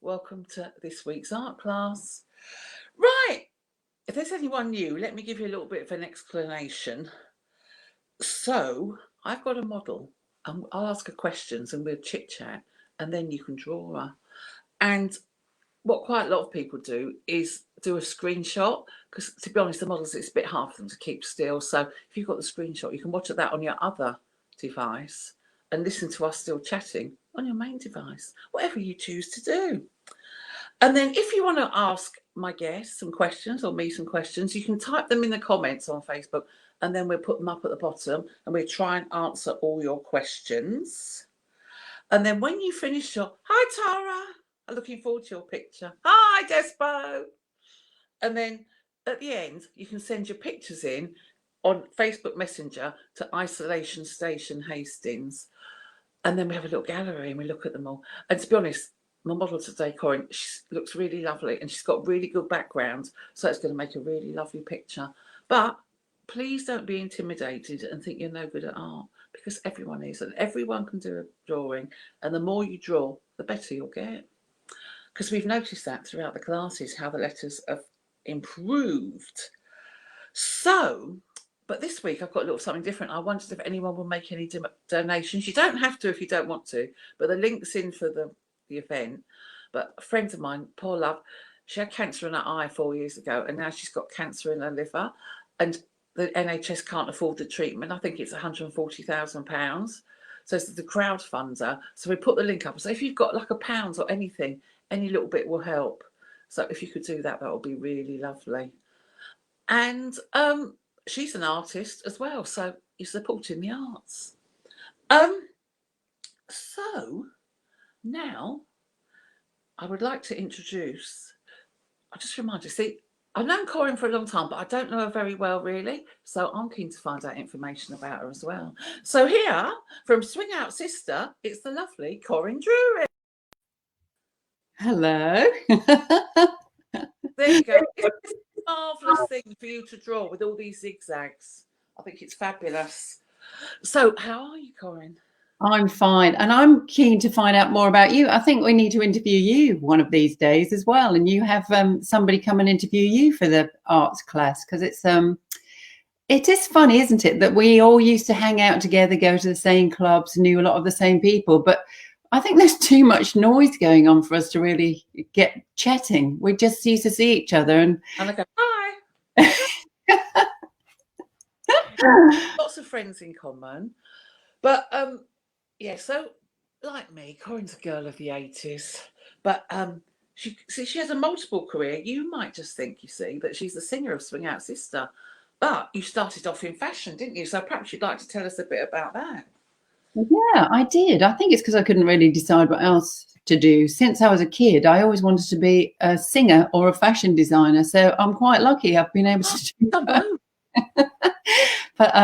Welcome to this week's art class. Right, if there's anyone new, let me give you a little bit of an explanation. So, I've got a model, and I'll ask her questions and we'll chit-chat, and then you can draw her. And what quite a lot of people do is do a screenshot, because to be honest, the models, it's a bit hard for them to keep still. So if you've got the screenshot, you can watch that on your other device and listen to us still chatting on your main device, whatever you choose to do. And then if you want to ask my guests some questions or me some questions, you can type them in the comments on Facebook, and then we'll put them up at the bottom and we'll try and answer all your questions. And then when you finish your, hi Tara, I'm looking forward to your picture. Hi Despo. And then at the end, you can send your pictures in on Facebook Messenger to Isolation Station Hastings. And then we have a little gallery and we look at them all. And to be honest, my model today, Corrinne, she looks really lovely and she's got really good background. So it's going to make a really lovely picture. But please don't be intimidated and think you're no good at art, because everyone is, and everyone can do a drawing. And the more you draw, the better you'll get. Because we've noticed that throughout the classes, how the letters have improved. So, but this week I've got a little something different. I wondered if anyone will make any donations. You don't have to if you don't want to, but the link's in for the event. But a friend of mine, poor love, she had cancer in her eye 4 years ago, and now she's got cancer in her liver, and the NHS can't afford the treatment. I think it's £140,000. So it's the crowdfunder. So we put the link up. So if you've got like £1 or anything, any little bit will help. So if you could do that, that would be really lovely. And she's an artist as well, so you're supporting the arts. So now I would like to introduce, I'll just remind you, see, I've known Corrinne for a long time, but I don't know her very well, really. So I'm keen to find out information about her as well. So here, from Swing Out Sister, it's the lovely Corrinne Drewery. Hello. There you go. It's a marvellous thing for you to draw with all these zigzags. I think it's fabulous. So how are you, Corrinne? I'm fine. And I'm keen to find out more about you. I think we need to interview you one of these days as well. And you have somebody come and interview you for the arts class, because it is funny, isn't it, that we all used to hang out together, go to the same clubs, knew a lot of the same people. But I think there's too much noise going on for us to really get chatting. We just used to see each other and I go, hi. Lots of friends in common. But yeah, so like me, Corrinne's a girl of the 80s. But she has a multiple career. You might just think, you see, that she's the singer of Swing Out Sister. But you started off in fashion, didn't you? So perhaps you'd like to tell us a bit about that. Yeah, I did. I think it's because I couldn't really decide what else to do. Since I was a kid, I always wanted to be a singer or a fashion designer. So I'm quite lucky I've been able to do both. But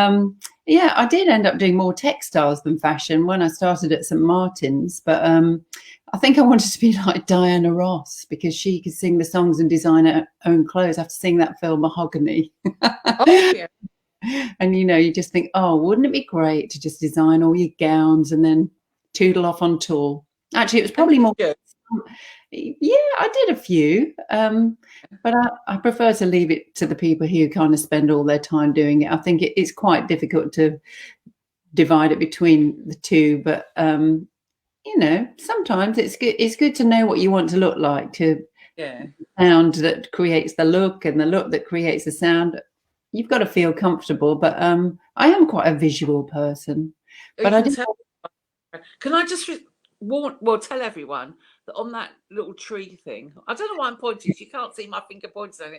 yeah, I did end up doing more textiles than fashion when I started at St. Martin's. But I think I wanted to be like Diana Ross, because she could sing the songs and design her own clothes. I have to sing that film Mahogany. Oh, yeah. And, you know, you just think, oh, wouldn't it be great to just design all your gowns and then toodle off on tour? Actually, it was probably more. Yeah, I did a few. But I prefer to leave it to the people who kind of spend all their time doing it. I think it's quite difficult to divide it between the two. But, you know, sometimes it's good to know what you want to look like, to sound that creates the look and the look that creates the sound. You've got to feel comfortable, but I am quite a visual person. But can I just tell everyone that on that little tree thing, I don't know why I'm pointing, you can't see my finger pointing on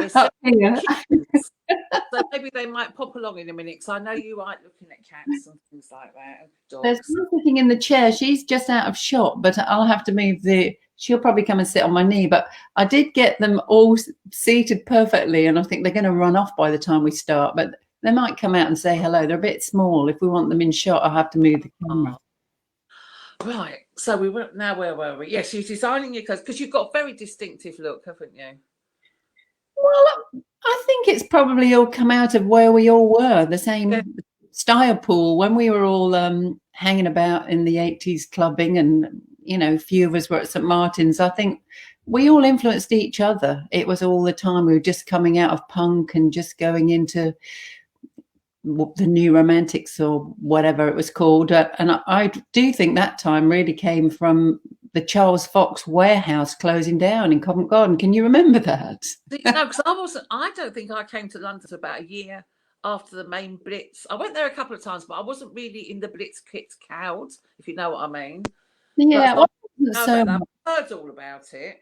it. So maybe they might pop along in a minute, because I know you like looking at cats and things like that. And dogs. There's one sitting in the chair. She's just out of shot, but I'll have to move she'll probably come and sit on my knee. But I did get them all seated perfectly, and I think they're going to run off by the time we start. But they might come out and say hello. They're a bit small. If we want them in shot, I'll have to move the camera. Right. So where were we? Yes, you're designing your clothes, because you've got a very distinctive look, haven't you? Well, I think it's probably all come out of where we all were, the same style pool, when we were all hanging about in the 80s clubbing and a few of us were at St Martin's. I think we all influenced each other. It was all the time. We were just coming out of punk and just going into the new romantics or whatever it was called. And I do think that time really came from the Charles Fox warehouse closing down in Covent Garden. Can you remember that? No, because I don't think I came to London for about a year after the main Blitz. I went there a couple of times, but I wasn't really in the Blitz kit crowd, if you know what I mean. Yeah, I've heard all about it.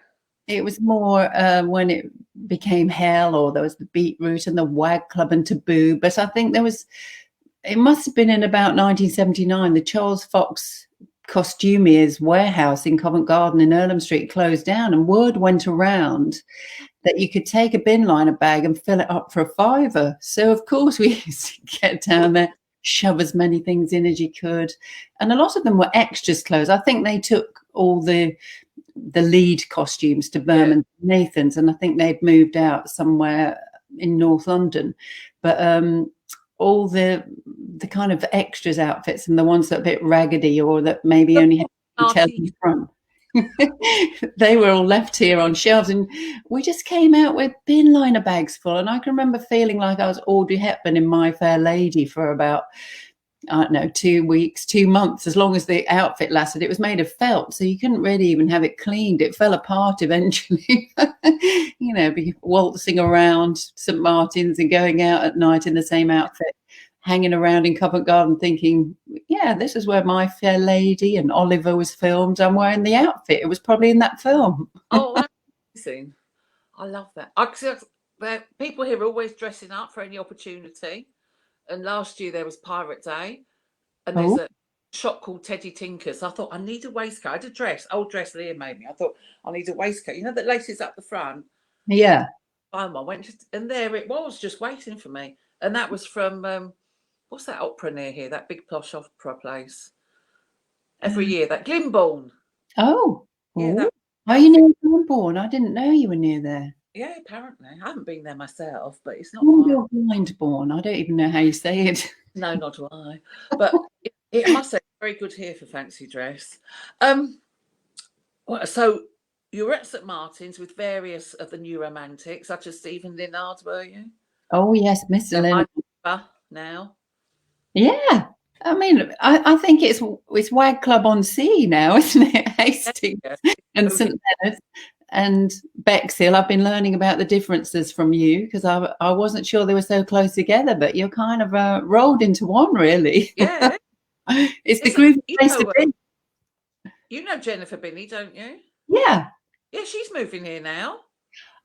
It was more when it became Hell, or there was the Beetroot and the Wag Club and Taboo. But I think it must have been in about 1979, the Charles Fox costumier's warehouse in Covent Garden in Earlham Street closed down, and word went around that you could take a bin liner bag and fill it up for £5. So, of course, we used to get down there, shove as many things in as you could. And a lot of them were extras clothes. I think they took all the lead costumes to Berman Nathan's, and I think they'd moved out somewhere in North London. But all the kind of extras outfits and the ones that are a bit raggedy or that maybe only had a tail in front, they were all left here on shelves, and we just came out with bin liner bags full. And I can remember feeling like I was Audrey Hepburn in My Fair Lady for about, I don't know, 2 weeks, 2 months, as long as the outfit lasted. It was made of felt, so you couldn't really even have it cleaned. It fell apart eventually, waltzing around St Martin's and going out at night in the same outfit, hanging around in Covent Garden thinking, yeah, this is where My Fair Lady and Oliver was filmed. I'm wearing the outfit. It was probably in that film. Oh, amazing. I love that. People here are always dressing up for any opportunity. And last year there was Pirate Day, and there's a shop called Teddy Tinker's. I thought, I need a waistcoat. I had a dress, old dress Leah made me. I thought, I need a waistcoat. You know that laces up the front? Yeah. I went and there it was, just waiting for me. And that was from, what's that opera near here? That big posh opera place. Every year, that Glyndebourne. Oh. Yeah. Are you near Glyndebourne? I didn't know you were near there. Yeah, apparently. I haven't been there myself, but it's not. You're Glyndebourne. I don't even know how you say it. No, not do I. But it must say very good here for fancy dress. So you were at St Martin's with various of the new romantics, such as Stephen Linnard, were you? Oh yes, Mr. Linnard. Now. Yeah. I mean, I think it's Wag Club on Sea now, isn't it? Hastings and St Leonard's and Bexhill. I've been learning about the differences from you, because I wasn't sure they were so close together, but you're kind of rolled into one, really. Yeah. It's the groovy place to be. You know Jennifer Binney, don't you? Yeah. Yeah, she's moving here now.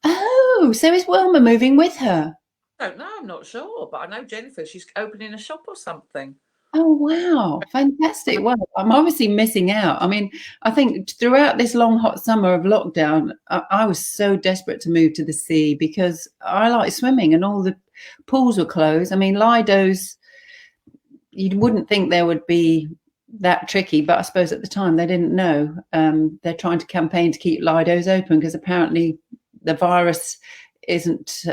Oh, so is Wilma moving with her? I don't know, I'm not sure, but I know Jennifer, she's opening a shop or something. Oh, wow. Fantastic. Well, I'm obviously missing out. I mean, I think throughout this long, hot summer of lockdown, I was so desperate to move to the sea because I like swimming and all the pools were closed. I mean, Lido's, you wouldn't think there would be that tricky, but I suppose at the time they didn't know. They're trying to campaign to keep Lido's open because apparently the virus isn't...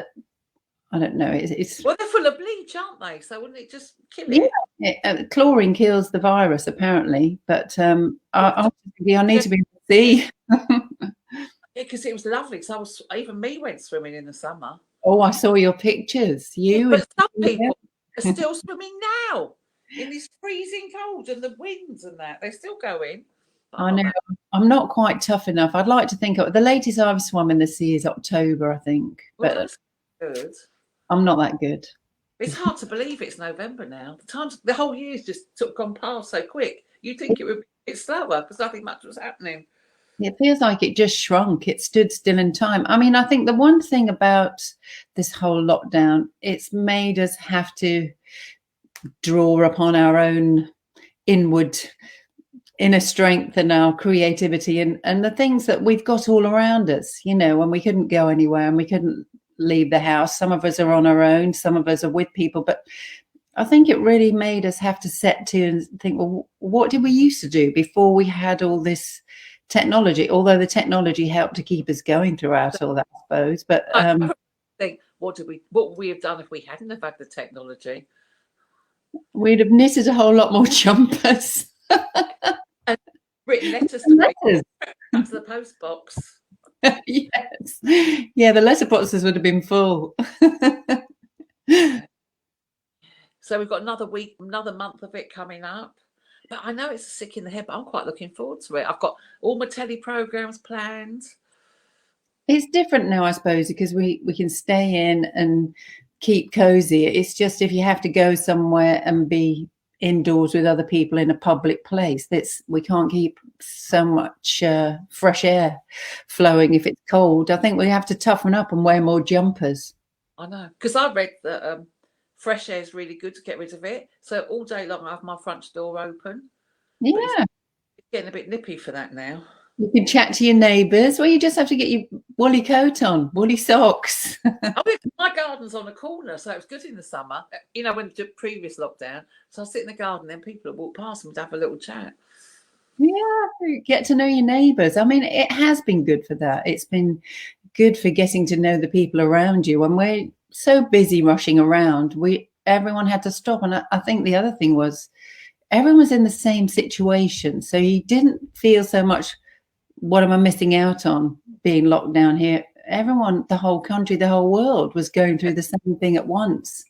I don't know. It's well, they're full of bleach, aren't they? So wouldn't it just kill it? Yeah, chlorine kills the virus apparently. But I need to be able to see. Yeah, because it was lovely. Because even me went swimming in the summer. Oh, I saw your pictures. But some people are still swimming now in this freezing cold and the winds and that. They're still going. I know. I'm not quite tough enough. I'd like to think the latest I've swum in the sea is October, I think. Well, that's good. I'm not that good. It's hard to believe it's November now. The whole year's just gone past so quick. You'd think it would be a bit slower because nothing much was happening. It feels like it just shrunk. It stood still in time. I mean, I think the one thing about this whole lockdown, it's made us have to draw upon our own inner strength and our creativity and the things that we've got all around us, when we couldn't go anywhere and we couldn't leave the house. Some of us are on our own, some of us are with people, but I think it really made us have to set to and think, well, what did we used to do before we had all this technology? Although the technology helped to keep us going throughout all that, I suppose. But I think, what would we have done if we hadn't have had the technology? We'd have knitted a whole lot more jumpers. And written letters to Letters. back to the post box. Yes. Yeah, the letterboxes would have been full. So we've got another week, another month of it coming up. But I know it's a sick in the head, but I'm quite looking forward to it. I've got all my telly programs planned. It's different now, I suppose, because we can stay in and keep cozy. It's just if you have to go somewhere and be indoors with other people in a public place, we can't keep so much fresh air flowing if it's cold. I think we have to toughen up and wear more jumpers. I know, because I read that fresh air is really good to get rid of it. So all day long I have my front door open. Yeah. It's getting a bit nippy for that now. You can chat to your neighbours. Well, you just have to get your woolly coat on, woolly socks. My garden's on a corner, so it was good in the summer. You know, when the previous lockdown. So I sit in the garden, and people would walk past and have a little chat. Yeah, get to know your neighbours. I mean, it has been good for that. It's been good for getting to know the people around you. When we're so busy rushing around, everyone had to stop. And I think the other thing was everyone was in the same situation. So you didn't feel so much, what am I missing out on being locked down here? Everyone, the whole country, the whole world was going through the same thing at once.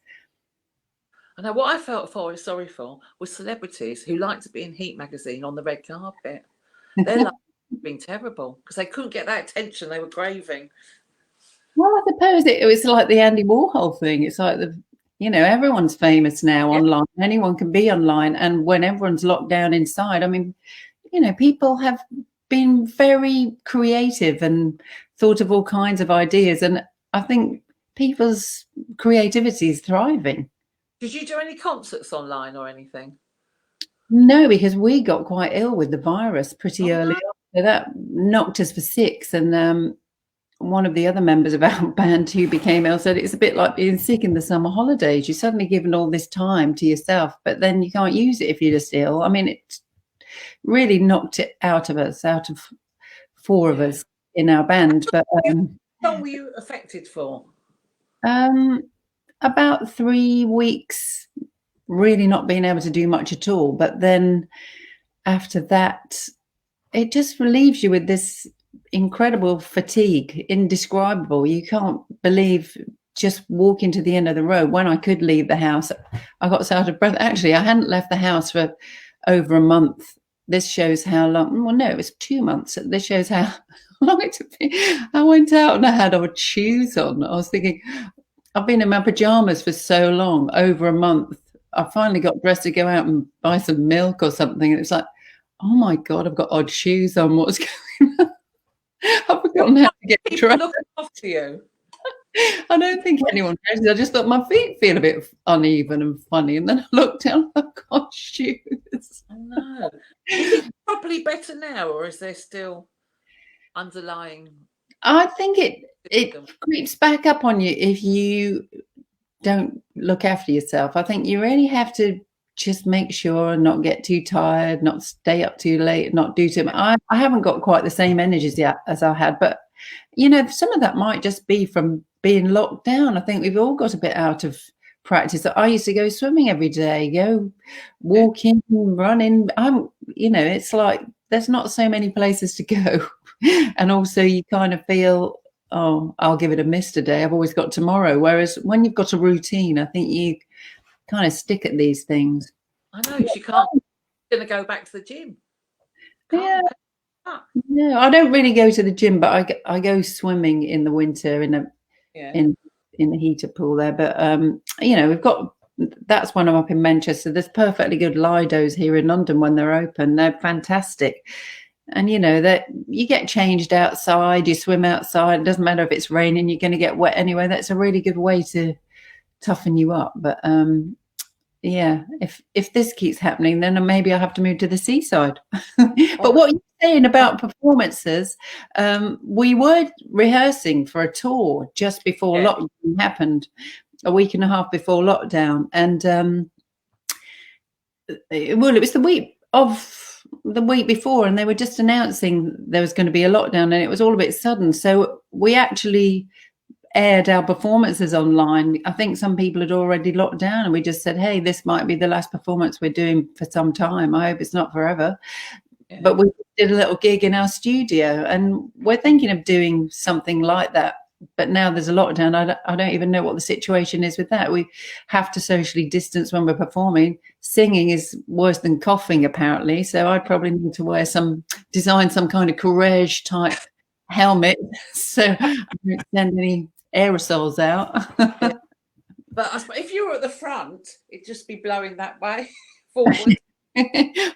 I know what I felt sorry for was celebrities who like to be in Heat magazine on the red carpet. Their life has been terrible because they couldn't get that attention they were craving. Well, I suppose it was like the Andy Warhol thing. It's like everyone's famous now online. Anyone can be online. And when everyone's locked down inside, I mean, people have been very creative and thought of all kinds of ideas. And I think people's creativity is thriving. Did you do any concerts online or anything? No, because we got quite ill with the virus pretty early on. So that knocked us for 6. And one of the other members of our band who became ill said it's a bit like being sick in the summer holidays. You're suddenly given all this time to yourself, but then you can't use it if you're just ill. I mean, it really knocked it out of us, out of 4 of us in our band. But how long were you affected for? About 3 weeks, really not being able to do much at all. But then after that, it just relieves you with this incredible fatigue, indescribable. You can't believe just walking to the end of the road. When I could leave the house, I got so out of breath. Actually, I hadn't left the house for over a month. This shows how long. Well, no, it was 2 months. This shows how long it took me. I went out and I had odd shoes on. I was thinking, I've been in my pajamas for so long, over a month. I finally got dressed to go out and buy some milk or something. And it's like, oh my God, I've got odd shoes on. What's going on? I've forgotten how to get dressed. Looking after you. I don't think anyone dresses. I just thought my feet feel a bit uneven and funny. And then I looked down, I've got shoes. Oh no. Is it probably better now, or is there still underlying? I think it creeps back up on you if you don't look after yourself. I think you really have to just make sure and not get too tired, not stay up too late, not do too much. I haven't got quite the same energies yet as I had, but some of that might just be from being locked down. I think we've all got a bit out of practice. I used to go swimming every day, go walking, running. It's like there's not so many places to go. And also you kind of feel, oh, I'll give it a miss today. I've always got tomorrow. Whereas when you've got a routine, I think you kind of stick at these things. I know, you can't. You're going to go back to the gym. Yeah. No, I don't really go to the gym, but I go swimming in the winter in the heated pool there. But we've got, that's when I'm up in Manchester. There's perfectly good Lidos here in London when they're open. They're fantastic. And that you get changed outside, you swim outside. It doesn't matter if it's raining, you're going to get wet anyway. That's a really good way to toughen you up. But if this keeps happening, then maybe I'll have to move to the seaside. But what you're saying about performances, we were rehearsing for a tour just before lockdown happened, a week and a half before lockdown. And it was the week before, and they were just announcing there was going to be a lockdown, and it was all a bit sudden. So we actually aired our performances online. I think some people had already locked down, and we just said, hey, this might be the last performance we're doing for some time. I hope it's not forever. Yeah. But we did a little gig in our studio, and we're thinking of doing something like that. But now there's a lockdown. I don't even know what the situation is with that. We have to socially distance when we're performing. Singing is worse than coughing, apparently. So I'd probably need to design some kind of courage type helmet so I don't send any aerosols out. Yeah. But if you were at the front, it'd just be blowing that way forward.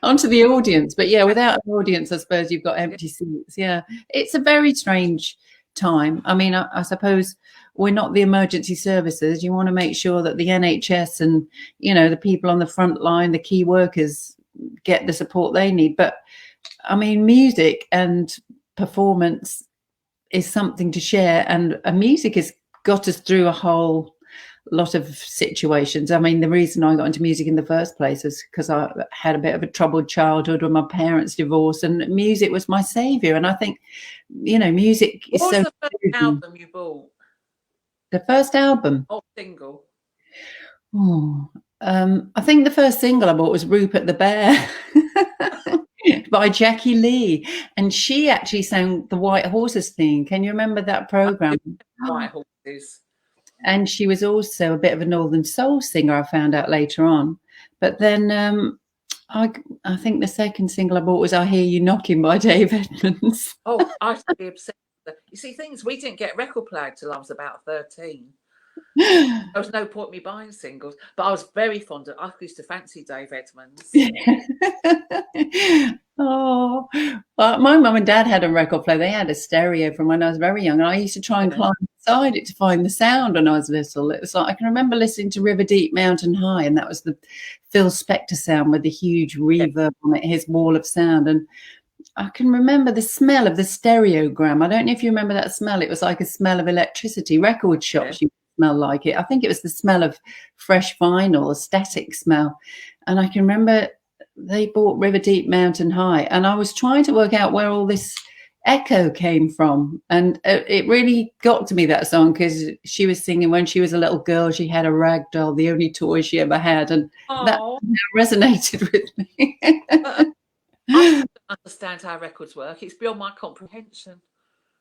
Onto the audience. But yeah, without an audience, I suppose you've got empty seats. Yeah, it's a very strange time. I mean, I suppose we're not the emergency services. You want to make sure that the NHS and, you know, the people on the front line, the key workers, get the support they need. But I mean, music and performance is something to share, and music has got us through a whole lot of situations. I mean, the reason I got into music in the first place is because I had a bit of a troubled childhood when my parents divorced, and music was my savior. And I think, you know, music is what was so the first album you bought? The first album? Or single? Oh, I think the first single I bought was Rupert the Bear by Jackie Lee, and she actually sang the White Horses theme. Can you remember that program? White Horses. And she was also a bit of a Northern soul singer, I found out later on. But then I think the second single I bought was I Hear You Knocking by Dave Edmunds. Oh, I used to be obsessed with it. You see, we didn't get record player till I was about 13. There was no point me buying singles, but I was very fond of. I used to fancy Dave Edmunds. Oh, well, my mum and dad had a record player. They had a stereo from when I was very young, and I used to try and climb inside it to find the sound when I was little. It was like I can remember listening to River Deep Mountain High, and that was the Phil Spector sound with the huge reverb on it, his wall of sound. And I can remember the smell of the stereogram. I don't know if you remember that smell. It was like a smell of electricity. Record shops, you smell like it. I think it was the smell of fresh vinyl, a static smell. And I can remember they bought River Deep Mountain High, and I was trying to work out where all this echo came from. And it really got to me, that song, because she was singing when she was a little girl, she had a rag doll, the only toy she ever had. And that resonated with me. I don't understand how records work. It's beyond my comprehension.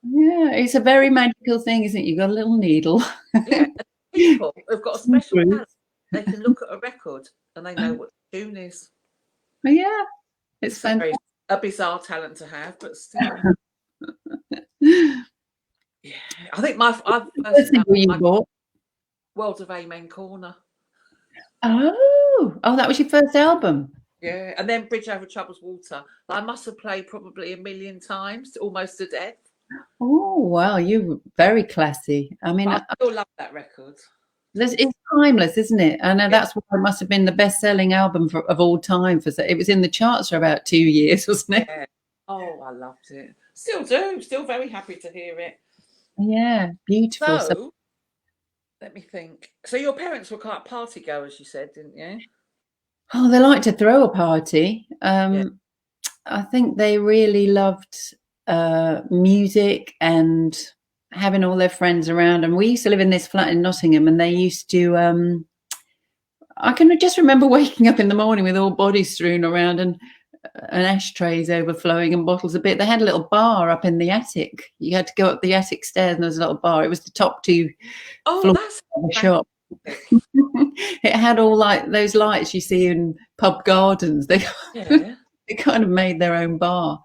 Yeah, it's a very magical thing, isn't it? You've got a little needle. Yeah, people have got a special talent. They can look at a record and they know what the tune is. Yeah, it's fantastic. A bizarre talent to have, but still. Yeah, I think my first bought World of Amen Corner. Oh, that was your first album. Yeah, and then Bridge Over Troubled Water. I must have played probably 1 million times, almost to death. Oh, wow, you're very classy. I mean, I still love that record. It's timeless, isn't it? I know that's why it must have been the best-selling album of all time. It was in the charts for about 2 years, wasn't it? Yeah. Oh, I loved it. Still do. Still very happy to hear it. Yeah, beautiful. So, let me think. So your parents were quite party goers, you said, didn't you? Oh, they like to throw a party. I think they really loved music and having all their friends around. And we used to live in this flat in Nottingham, and they used to I can just remember waking up in the morning with all bodies strewn around and ashtrays overflowing and bottles a bit. They had a little bar up in the attic. You had to go up the attic stairs, and there was a little bar. It was the top 2 floors of the shop. It had all like those lights you see in pub gardens. They kind of made their own bar.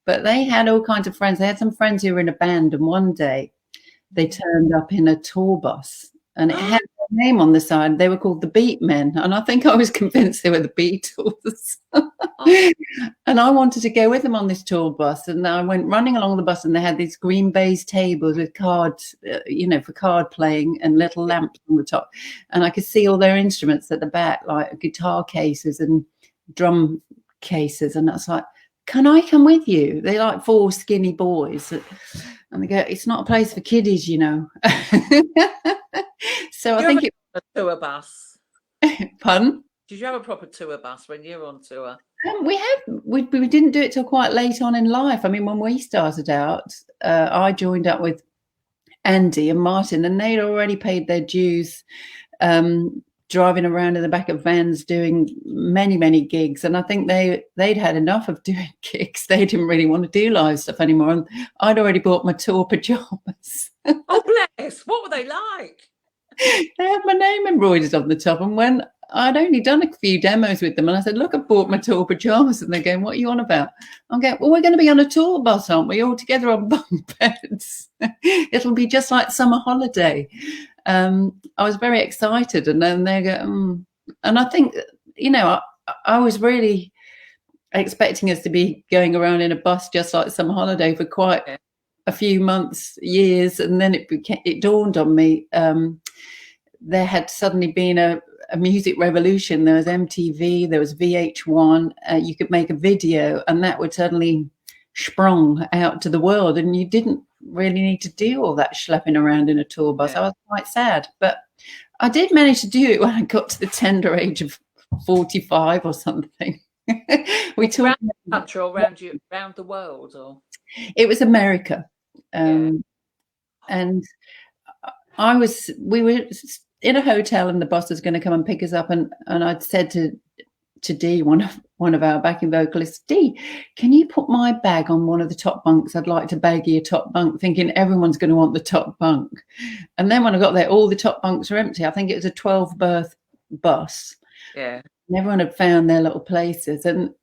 But they had all kinds of friends. They had some friends who were in a band, and one day they turned up in a tour bus, and it had their name on the side. They were called the Beat Men, and I think I was convinced they were the Beatles. And I wanted to go with them on this tour bus, and I went running along the bus, and they had these green baize tables with cards, for card playing, and little lamps on the top, and I could see all their instruments at the back, like guitar cases and drum cases, and I was like, can I come with you? They're like 4 skinny boys. And they go, it's not a place for kiddies, you know. So I think it's a tour bus. Pardon? Did you have a proper tour bus when you were on tour? We didn't do it till quite late on in life. I mean, when we started out, I joined up with Andy and Martin, and they'd already paid their dues driving around in the back of vans doing many gigs, and I think they'd had enough of doing gigs. They didn't really want to do live stuff anymore, and I'd already bought my tour pajamas. Oh bless! What were they like? They had my name embroidered on the top, and when I'd only done a few demos with them, and I said, "Look, I bought my tour pajamas," and they're going, "What are you on about?" I'm going, "Well, we're going to be on a tour bus, aren't we? All together on bunk beds. It'll be just like summer holiday." I was very excited, and then they go, and I think, I was really expecting us to be going around in a bus just like summer holiday for quite a few months, years, and then it dawned on me. There had suddenly been a music revolution. There was MTV, there was VH1. You could make a video, and that would suddenly sprung out to the world, and you didn't really need to do all that schlepping around in a tour bus. I was quite sad, but I did manage to do it when I got to the tender age of 45 or something. We toured around the country or around the world, or it was America, and we were in a hotel, and the bus was going to come and pick us up, and I'd said to Dee, one of our backing vocalists, "Dee, can you put my bag on one of the top bunks? I'd like to baggy a top bunk," thinking everyone's going to want the top bunk. And then when I got there, all the top bunks were empty. I think it was a 12-berth bus. Yeah. And everyone had found their little places. And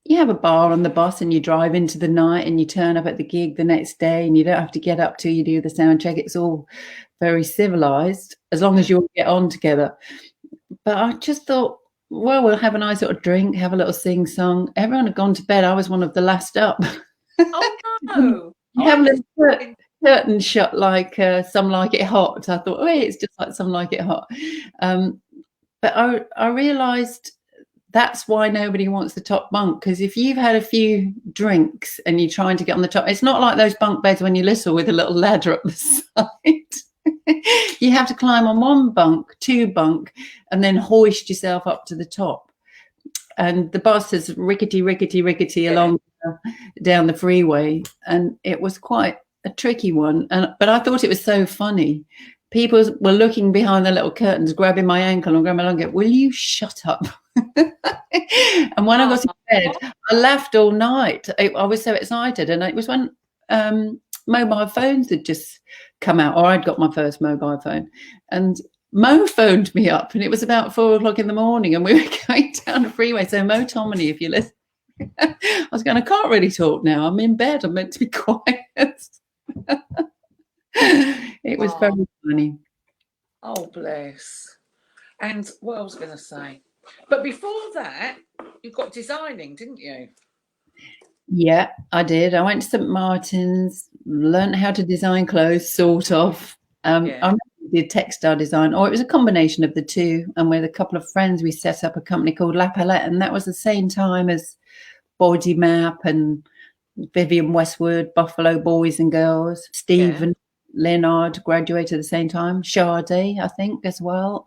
you have a bar on the bus, and you drive into the night, and you turn up at the gig the next day, and you don't have to get up till you do the sound check. It's all very civilized, as long as you all get on together. But I just thought, well, we'll have a nice little drink, have a little sing-song. Everyone had gone to bed. I was one of the last up. Oh, no. You have a little curtain shut like Some Like It Hot. I thought, hey, it's just like Some Like It Hot. But I realised that's why nobody wants the top bunk, because if you've had a few drinks and you're trying to get on the top, it's not like those bunk beds when you listle with a little ladder up the side. You have to climb on one bunk, two bunk, and then hoist yourself up to the top. And the bus is rickety along down the freeway, and it was quite a tricky one. But I thought it was so funny. People were looking behind the little curtains, grabbing my ankle and grabbing my leg. Will you shut up? And when I got to bed, I laughed all night. I was so excited, and it was when mobile phones had just come out, or I'd got my first mobile phone, and Mo phoned me up, and it was about 4 o'clock in the morning, and we were going down the freeway. So Mo Tomini, if you listen, I was going, I can't really talk now. I'm in bed. I'm meant to be quiet. It was very funny. Oh, bless. And what I was going to say, but before that, you got designing, didn't you? Yeah, I did. I went to St. Martin's, learned how to design clothes, sort of. I did textile design, or it was a combination of the two. And with a couple of friends, we set up a company called La Palette, and that was the same time as Body Map and Vivienne Westwood, Buffalo Boys and Girls. Stephen Leonard graduated at the same time. Sade, I think, as well.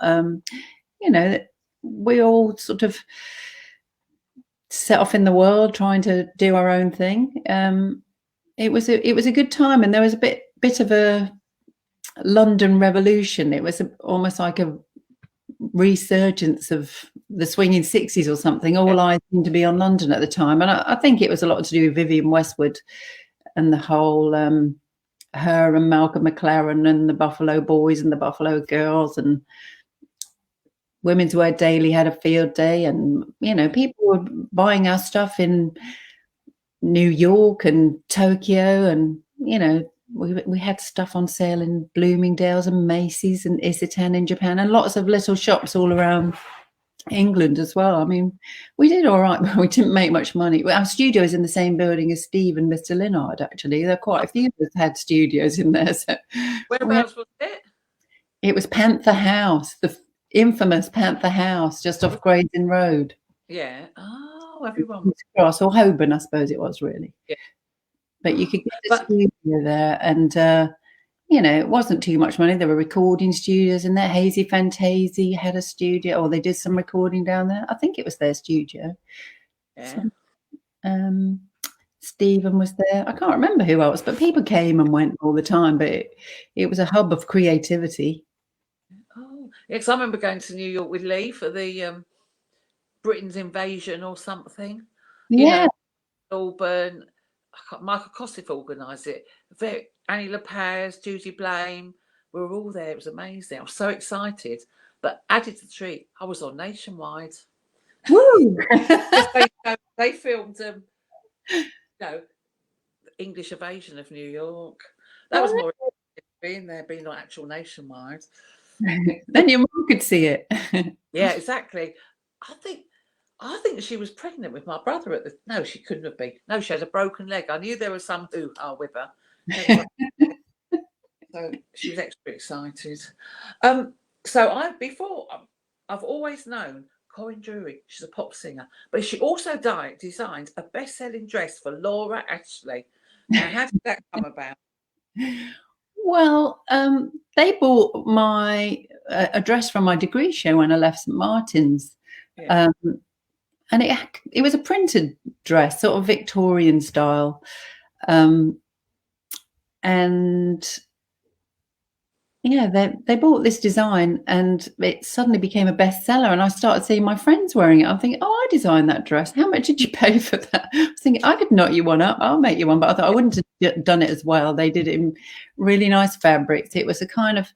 We all sort of set off in the world trying to do our own thing. It was a good time, and there was a bit of a London revolution. It was almost like a resurgence of the swinging 60s or something. All eyes seemed to be on London at the time, and I think it was a lot to do with Vivienne Westwood and the whole her and Malcolm McLaren and the Buffalo Boys and the Buffalo Girls, and Women's Wear Daily had a field day, and people were buying our stuff in New York and Tokyo, and we had stuff on sale in Bloomingdale's and Macy's and Isetan in Japan, and lots of little shops all around England as well. I mean, we did all right, but we didn't make much money. Our studio is in the same building as Steve and Mr. Linard, actually. There are quite a few of us had studios in there. So whereabouts was it? It was Panther House, the infamous Panther House, just off Gray's Inn Road. Yeah. Oh, everyone. Cross, or Holborn, I suppose it was, really. Yeah. But you could get a studio there, and it wasn't too much money. There were recording studios in there. Hazy Fantasy had a studio, or they did some recording down there. I think it was their studio. Yeah. So, Stephen was there. I can't remember who else, but people came and went all the time. But it was a hub of creativity. Oh, Yeah, because I remember going to New York with Lee for the Britain's invasion or something. You Yeah. know, Auburn. Michael Kosif organised it. Annie LaPaz, Judy Blame, we were all there. It was amazing. I was so excited. But added to the treat, I was on Nationwide. Woo! they filmed, English invasion of New York. That was more being there, being on actual Nationwide. Then your mum could see it. Yeah, exactly. I think she was pregnant with my brother at the. No, she couldn't have been. No, she had a broken leg. I knew there was some hoo-ha with her. So she was extra excited. So I've always known Corrinne Drewery. She's a pop singer, but she also designed a best-selling dress for Laura Ashley. Now, how did that come about? Well, they bought my a dress from my degree show when I left St Martin's, and it was a printed dress, sort of Victorian style, and yeah, they bought this design, and it suddenly became a bestseller. And I started seeing my friends wearing it. I'm thinking, oh, I designed that dress. How much did you pay for that? I was thinking, I could knot you one up. I'll make you one. But I thought I wouldn't have done it as well. They did it in really nice fabrics. It was a kind of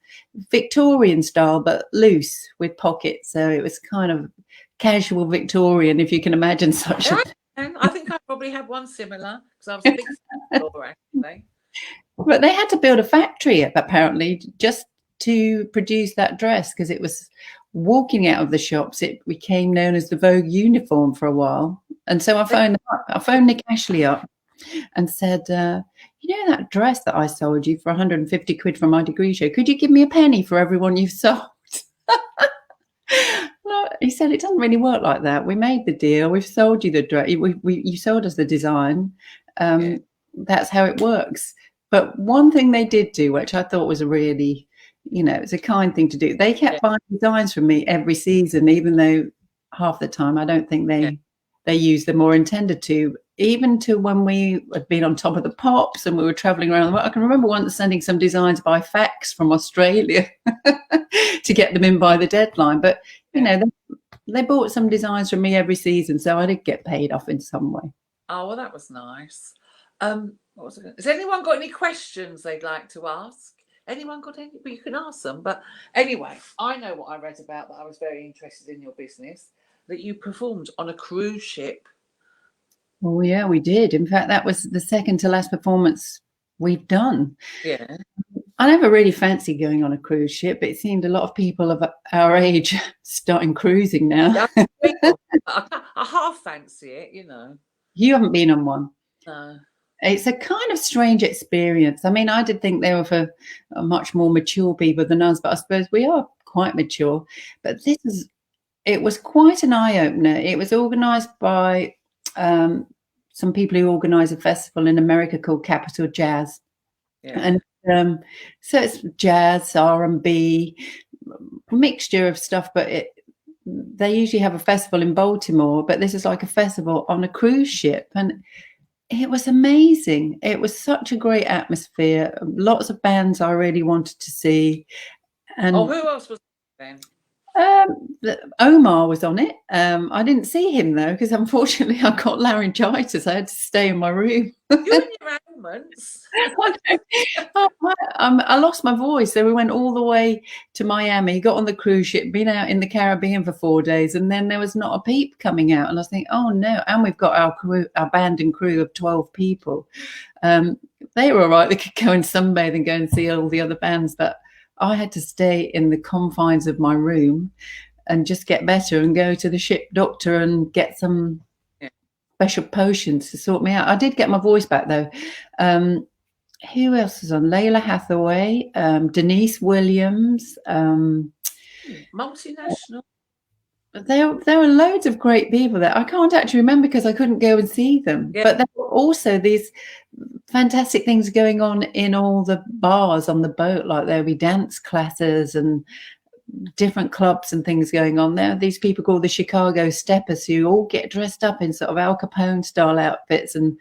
Victorian style, but loose with pockets. So it was kind of casual Victorian, if you can imagine such a thing. I think I probably had one similar because I was a big fan of Laura Ashley. But they had to build a factory, apparently, just to produce that dress, because it was walking out of the shops. It became known as the Vogue uniform for a while. And so I phoned Nick Ashley up and said, you know that dress that I sold you for 150 quid from my degree show? Could you give me a penny for everyone you've sold? No, he said, it doesn't really work like that. We made the deal. We've sold you the dress. You sold us the design. That's how it works. But one thing they did do, which I thought was a really, it's a kind thing to do. They kept buying designs from me every season, even though half the time I don't think they used them or intended to. Even to when we had been on Top of the Pops and we were traveling around the world. I can remember once sending some designs by fax from Australia to get them in by the deadline. But, they bought some designs from me every season, so I did get paid off in some way. Oh, well, that was nice. Has anyone got any questions they'd like to ask? Anyone got any? But you can ask them. But anyway, I know what I read about that I was very interested in your business, that you performed on a cruise ship. Oh, yeah, we did. In fact, that was the second to last performance we've done. Yeah. I never really fancied going on a cruise ship, but it seemed a lot of people of our age starting cruising now. I half fancy it, You haven't been on one? No. It's a kind of strange experience. I mean, I did think they were for much more mature people than us, but I suppose we are quite mature. But it was quite an eye-opener. It was organised by some people who organise a festival in America called Capital Jazz. Yeah. And so it's jazz, R&B, a mixture of stuff, but they usually have a festival in Baltimore, but this is like a festival on a cruise ship. And it was amazing. It was such a great atmosphere. Lots of bands I really wanted to see. And who else was then? Omar was on it. I didn't see him though, because unfortunately I got laryngitis. I had to stay in my room. You and your ailments. I lost my voice. So we went all the way to Miami, got on the cruise ship, been out in the Caribbean for 4 days, and then there was not a peep coming out. And I was thinking, oh no. And we've got our band and crew of 12 people. They were all right. They could go and sunbathe and go and see all the other bands, but I had to stay in the confines of my room and just get better and go to the ship doctor and get some special potions to sort me out. I did get my voice back though. Who else was on? Layla Hathaway, Denise Williams. Multinational. There were loads of great people there. I can't actually remember because I couldn't go and see them. Yeah. But there were also these fantastic things going on in all the bars on the boat. Like there'll be dance classes and different clubs and things going on. There are these people called the Chicago Steppers who all get dressed up in sort of Al Capone style outfits and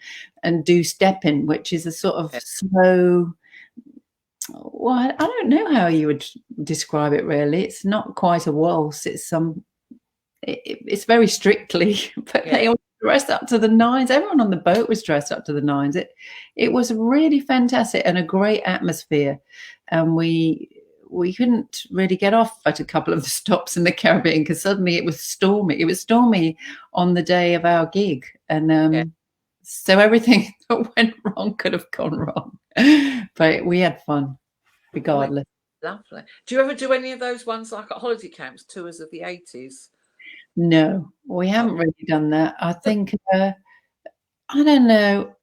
do stepping, which is a sort of slow Well, I don't know how you would describe it really. It's not quite a waltz. It's it's very strictly, but they all dressed up to the nines. Everyone on the boat was dressed up to the nines. It was really fantastic and a great atmosphere. And we couldn't really get off at a couple of the stops in the Caribbean because suddenly it was stormy. It was stormy on the day of our gig, and so everything that went wrong could have gone wrong. But we had fun regardless. Lovely. Do you ever do any of those ones like at holiday camps, tours of the 80s? No, we haven't really done that. I think, I don't know.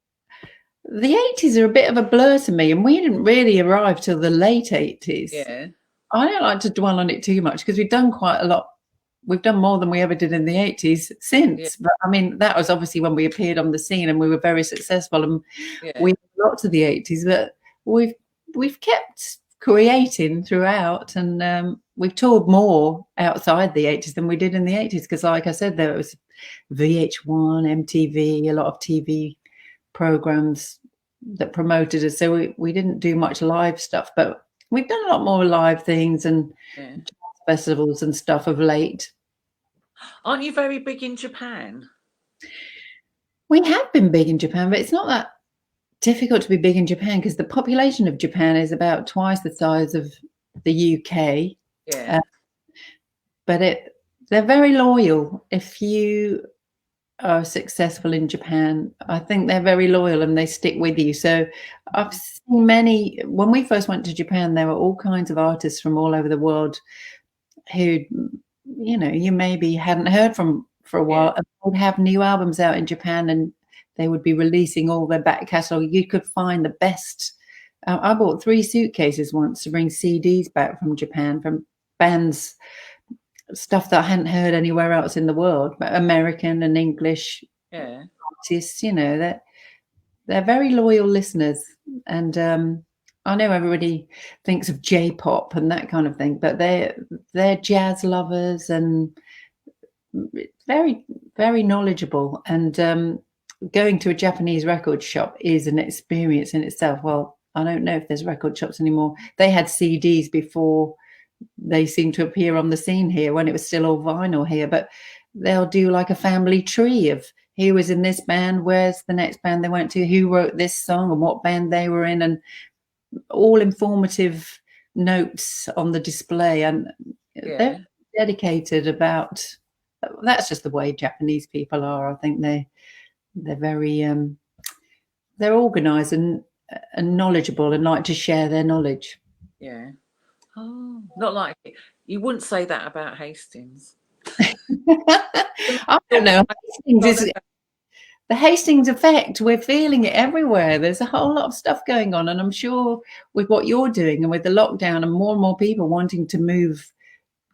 The 80s are a bit of a blur to me, and we didn't really arrive till the late 80s. Yeah. I don't like to dwell on it too much because we've done quite a lot. We've done more than we ever did in the 80s since. Yeah. But I mean, that was obviously when we appeared on the scene and we were very successful, and we got to the 80s, but we've kept creating throughout, and we've toured more outside the 80s than we did in the 80s because, like I said, there was VH1, MTV, a lot of TV programs that promoted us, so we didn't do much live stuff, but we've done a lot more live things and festivals and stuff of late. Aren't you very big in Japan? We have been big in Japan, but it's not that difficult to be big in Japan because the population of Japan is about twice the size of the UK. But they're very loyal. If you are successful in Japan, I think they're very loyal and they stick with you. So I've seen many. When we first went to Japan, there were all kinds of artists from all over the world who, you know, you maybe hadn't heard from for a while, and would have new albums out in Japan, and they would be releasing all their back catalogue. You could find the best. I bought 3 suitcases once to bring CDs back from Japan, from bands, stuff that I hadn't heard anywhere else in the world, but American and English artists. You know, they're very loyal listeners, and I know everybody thinks of J-pop and that kind of thing, but they're jazz lovers and very, very knowledgeable. And going to a Japanese record shop is an experience in itself. Well, I don't know if there's record shops anymore. They had CDs before they seem to appear on the scene here, when it was still all vinyl here, but they'll do like a family tree of who was in this band, where's the next band they went to, who wrote this song and what band they were in, and all informative notes on the display. And they're dedicated about, that's just the way Japanese people are. I think they're very they're organized and knowledgeable and like to share their knowledge. Oh, not like it. You wouldn't say that about Hastings. I don't know. The Hastings effect, we're feeling it everywhere. There's a whole lot of stuff going on, and I'm sure with what you're doing and with the lockdown and more people wanting to move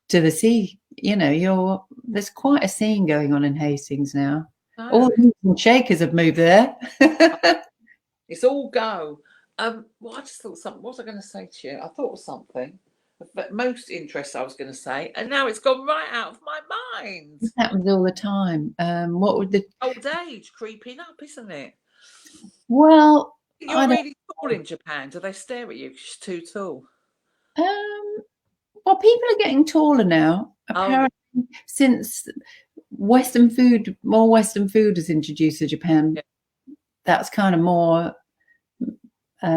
to the sea, you know, there's quite a scene going on in Hastings now. All the shakers have moved there. It's all go. Well, I just thought something. What was I going to say to you? I thought of something. But most interest I was going to say, and now it's gone right out of my mind. It happens all the time. What would the old age creeping up, isn't it? Well, you're really tall in Japan. Do they stare at you because you're too tall? Well, people are getting taller now. Apparently, since more Western food is introduced to Japan, that's kind of more. I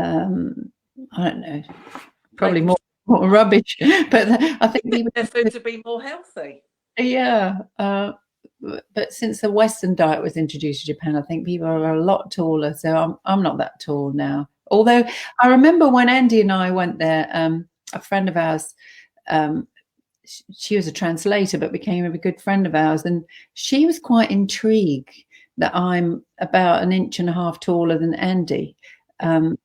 don't know. Probably more rubbish, but I think people their food to be more healthy. But since the Western diet was introduced to Japan, I think people are a lot taller. So I'm not that tall now. Although I remember when Andy and I went there, a friend of ours, she was a translator but became a good friend of ours, and she was quite intrigued that I'm about 1.5 inches taller than Andy, and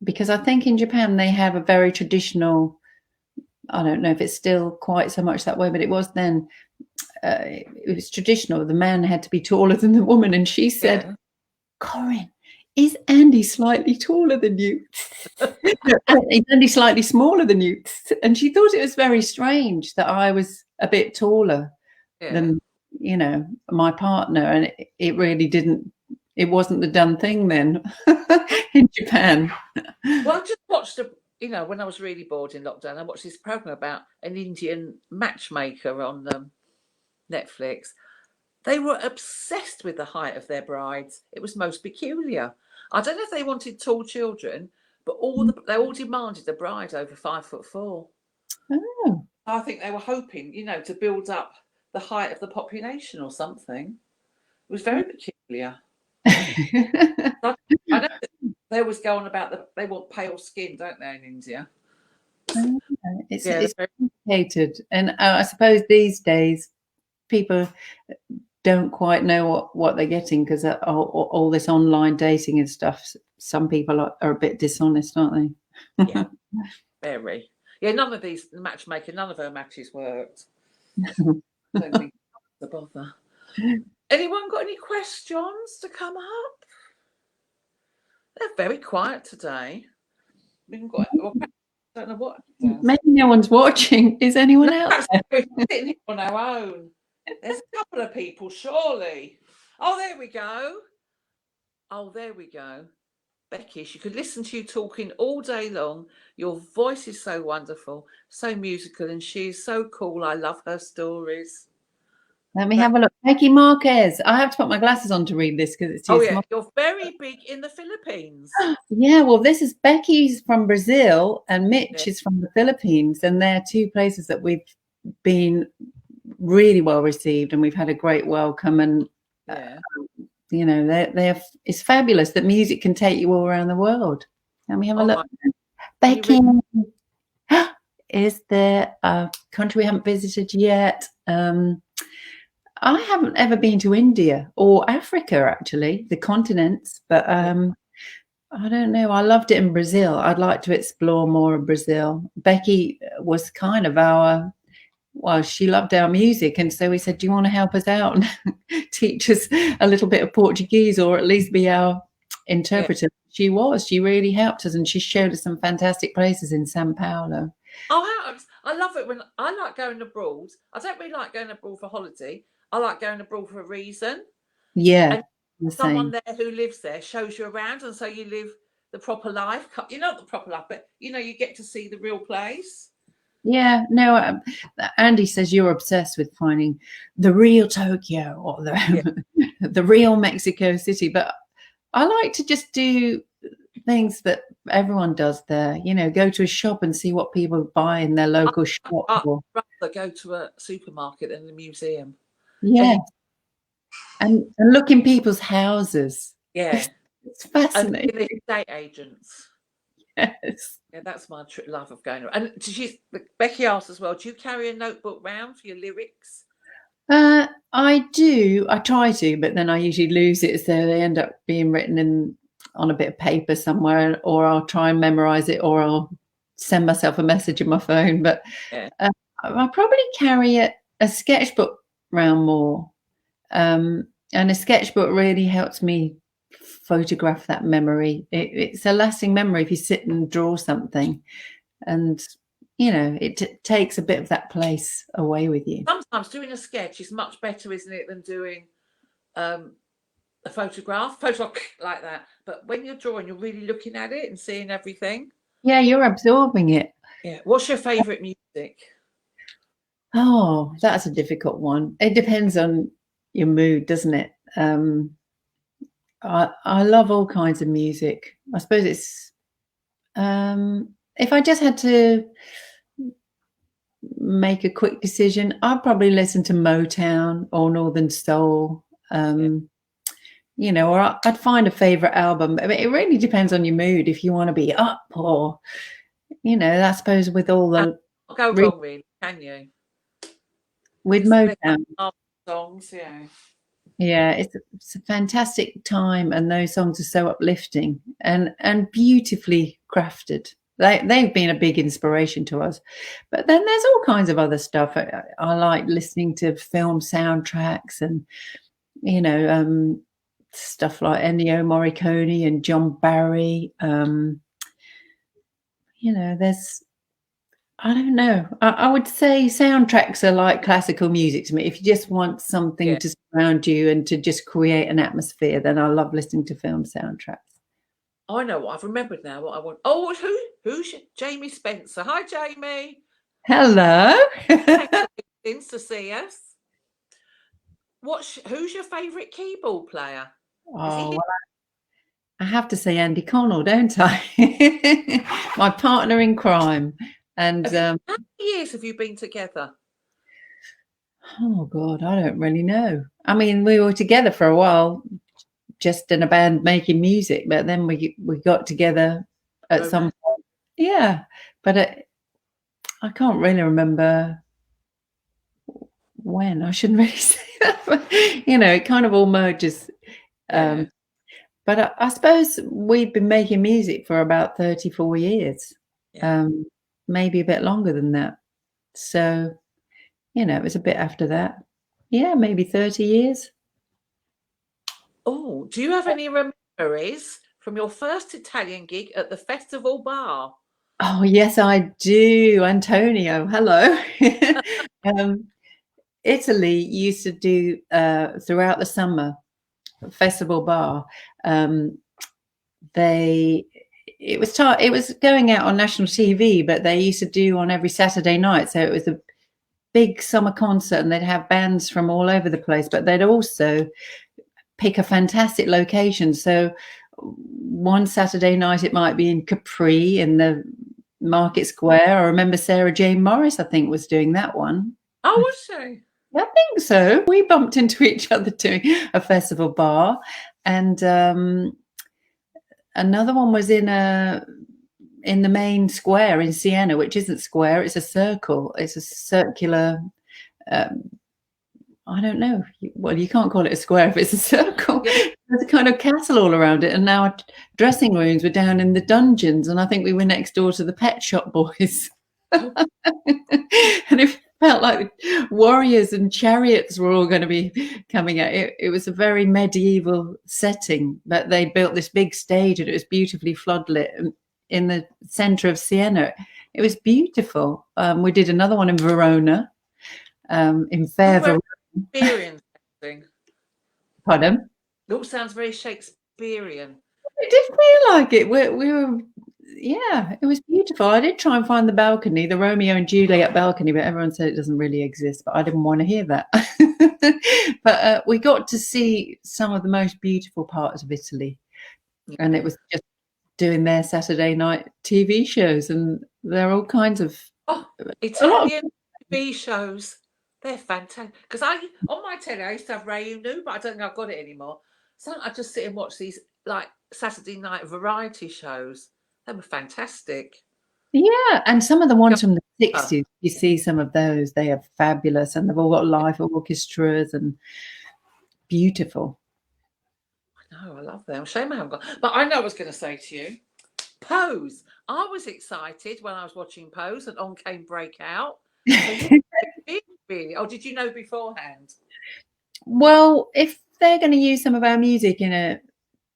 because I think in Japan they have a very traditional, I don't know if it's still quite so much that way, but it was then, it was traditional. The man had to be taller than the woman. And she said, Corrinne, is Andy slightly taller than you? Is Andy slightly smaller than you? And she thought it was very strange that I was a bit taller than, you know, my partner. And it really didn't, it wasn't the done thing then in Japan. Well, I just watched you know, when I was really bored in lockdown, I watched this program about an Indian matchmaker on Netflix. They were obsessed with the height of their brides. It was most peculiar. I don't know if they wanted tall children, but they all demanded a bride over 5'4". Oh. I think they were hoping, you know, to build up the height of the population or something. It was very peculiar. I know they always go on about they want pale skin, don't they, in India? It's complicated, and I suppose these days people don't quite know what they're getting because all this online dating and stuff. Some people are a bit dishonest, aren't they? Yeah, very. Yeah, none of these matchmaking, none of her matches worked. Don't think it's a bother. Anyone got any questions to come up? They're very quiet today. We haven't got. I don't know what. Maybe no one's watching. Is anyone else? We're sitting here on our own. There's a couple of people, surely. Oh, there we go. Becky, she could listen to you talking all day long. Your voice is so wonderful, so musical, and she's so cool. I love her stories. Let me have a look. Becky Marquez. I have to put my glasses on to read this because it's too small. You're very big in the Philippines. Yeah, well, this is Becky's from Brazil and Mitch is from the Philippines, and they're two places that we've been really well received, and we've had a great welcome. And you know, it's fabulous that music can take you all around the world. Let me have a look. Becky, is there a country we haven't visited yet? I haven't ever been to India or Africa, actually, the continents, but I don't know. I loved it in Brazil. I'd like to explore more of Brazil. Becky was kind of she loved our music. And so we said, do you want to help us out and teach us a little bit of Portuguese or at least be our interpreter? Yeah. She really helped us, and she showed us some fantastic places in Sao Paulo. Oh, I love it when I like going abroad. I don't really like going abroad for holiday. I like going abroad for a reason. Yeah. And someone there who lives there shows you around, and so you live the proper life. You know, not the proper life, but you know, you get to see the real place. Yeah, no, Andy says you're obsessed with finding the real Tokyo or the real Mexico City, but I like to just do things that everyone does there. You know, go to a shop and see what people buy in their local shop. I'd rather go to a supermarket than a museum. Yeah, and look in people's houses. Yeah, it's fascinating. And estate agents. Yes. Yeah, that's my love of going around. And Becky asked as well, do you carry a notebook round for your lyrics? I do. I try to, but then I usually lose it, so they end up being written on a bit of paper somewhere, or I'll try and memorize it, or I'll send myself a message in my phone. But I probably carry a sketchbook round more. And a sketchbook really helps me photograph that memory. It's a lasting memory if you sit and draw something, and you know, it takes a bit of that place away with you. Sometimes doing a sketch is much better, isn't it, than doing a photograph like that. But when you're drawing, you're really looking at it and seeing everything. Yeah, you're absorbing it. Yeah. What's your favorite music? Oh, that's a difficult one. It depends on your mood, doesn't it? I love all kinds of music. I suppose it's if I just had to make a quick decision, I'd probably listen to Motown or Northern Soul. You know, or I'd find a favorite album. I mean, it really depends on your mood. If you want to be up, or you know, I suppose with all the go wrong, really, can you? With Motown songs, yeah, it's a fantastic time, and those songs are so uplifting and beautifully crafted. They've been a big inspiration to us. But then there's all kinds of other stuff. I like listening to film soundtracks, and you know, stuff like Ennio Morricone and John Barry. You know, I don't know. I would say soundtracks are like classical music to me. If you just want something to surround you and to just create an atmosphere, then I love listening to film soundtracks. I know what I've remembered now. What I want. Oh, who's Jamie Spencer? Hi, Jamie. Hello. Thanks for listening to see us. Who's your favourite keyboard player? Oh, well, I have to say Andy Connell, don't I? My partner in crime. And how many years have you been together? oh God, I don't really know. I mean, we were together for a while, just in a band making music, but then we got together at some point. Yeah, but I can't really remember when. I shouldn't really say that, but, it kind of all merges. But I suppose we've been making music for about 34 years, maybe a bit longer than that. So, it was a bit after that. Yeah, maybe 30 years. Oh, do you have any memories from your first Italian gig at the festival bar? Oh, yes, I do. Antonio, hello. Italy used to do throughout the summer festival bar. It was going out on national TV, but they used to do on every Saturday night. So it was a big summer concert, and they'd have bands from all over the place, but they'd also pick a fantastic location. So one Saturday night it might be in Capri in the Market Square. I remember Sarah Jane Morris, I think, was doing that one. Oh, was she? I think so. We bumped into each other doing a festival bar, and another one was in the main square in Siena, which isn't square; it's a circle. It's a circular. I don't know. Well, you can't call it a square if it's a circle. Yeah. There's a kind of castle all around it, and our dressing rooms were down in the dungeons, and I think we were next door to the Pet Shop Boys. Oh. And it felt like warriors and chariots were all going to be coming out. It was a very medieval setting, but they built this big stage, and it was beautifully floodlit in the center of Siena. It was beautiful. We did another one in Verona, in fair Verona. Shakespearean thing. Pardon? It all sounds very Shakespearean. It did feel like it. We were, yeah, it was beautiful. I did try and find the balcony, the Romeo and Juliet balcony, but everyone said it doesn't really exist. But I didn't want to hear that. But we got to see some of the most beautiful parts of Italy, and it was just doing their Saturday night TV shows, and there are all kinds of Italian TV shows. They're fantastic. Because on my telly, I used to have Ray New, but I don't think I've got it anymore. So I just sit and watch these like Saturday night variety shows. They were fantastic. Yeah, and some of the ones from the 60s, you see some of those. They are fabulous, and they've all got live orchestras and beautiful. I know, I love them. Shame I haven't got. But I know I was going to say to you, Pose. I was excited when I was watching Pose, and on came Breakout. Really? Or did you know beforehand? Well, if they're going to use some of our music in a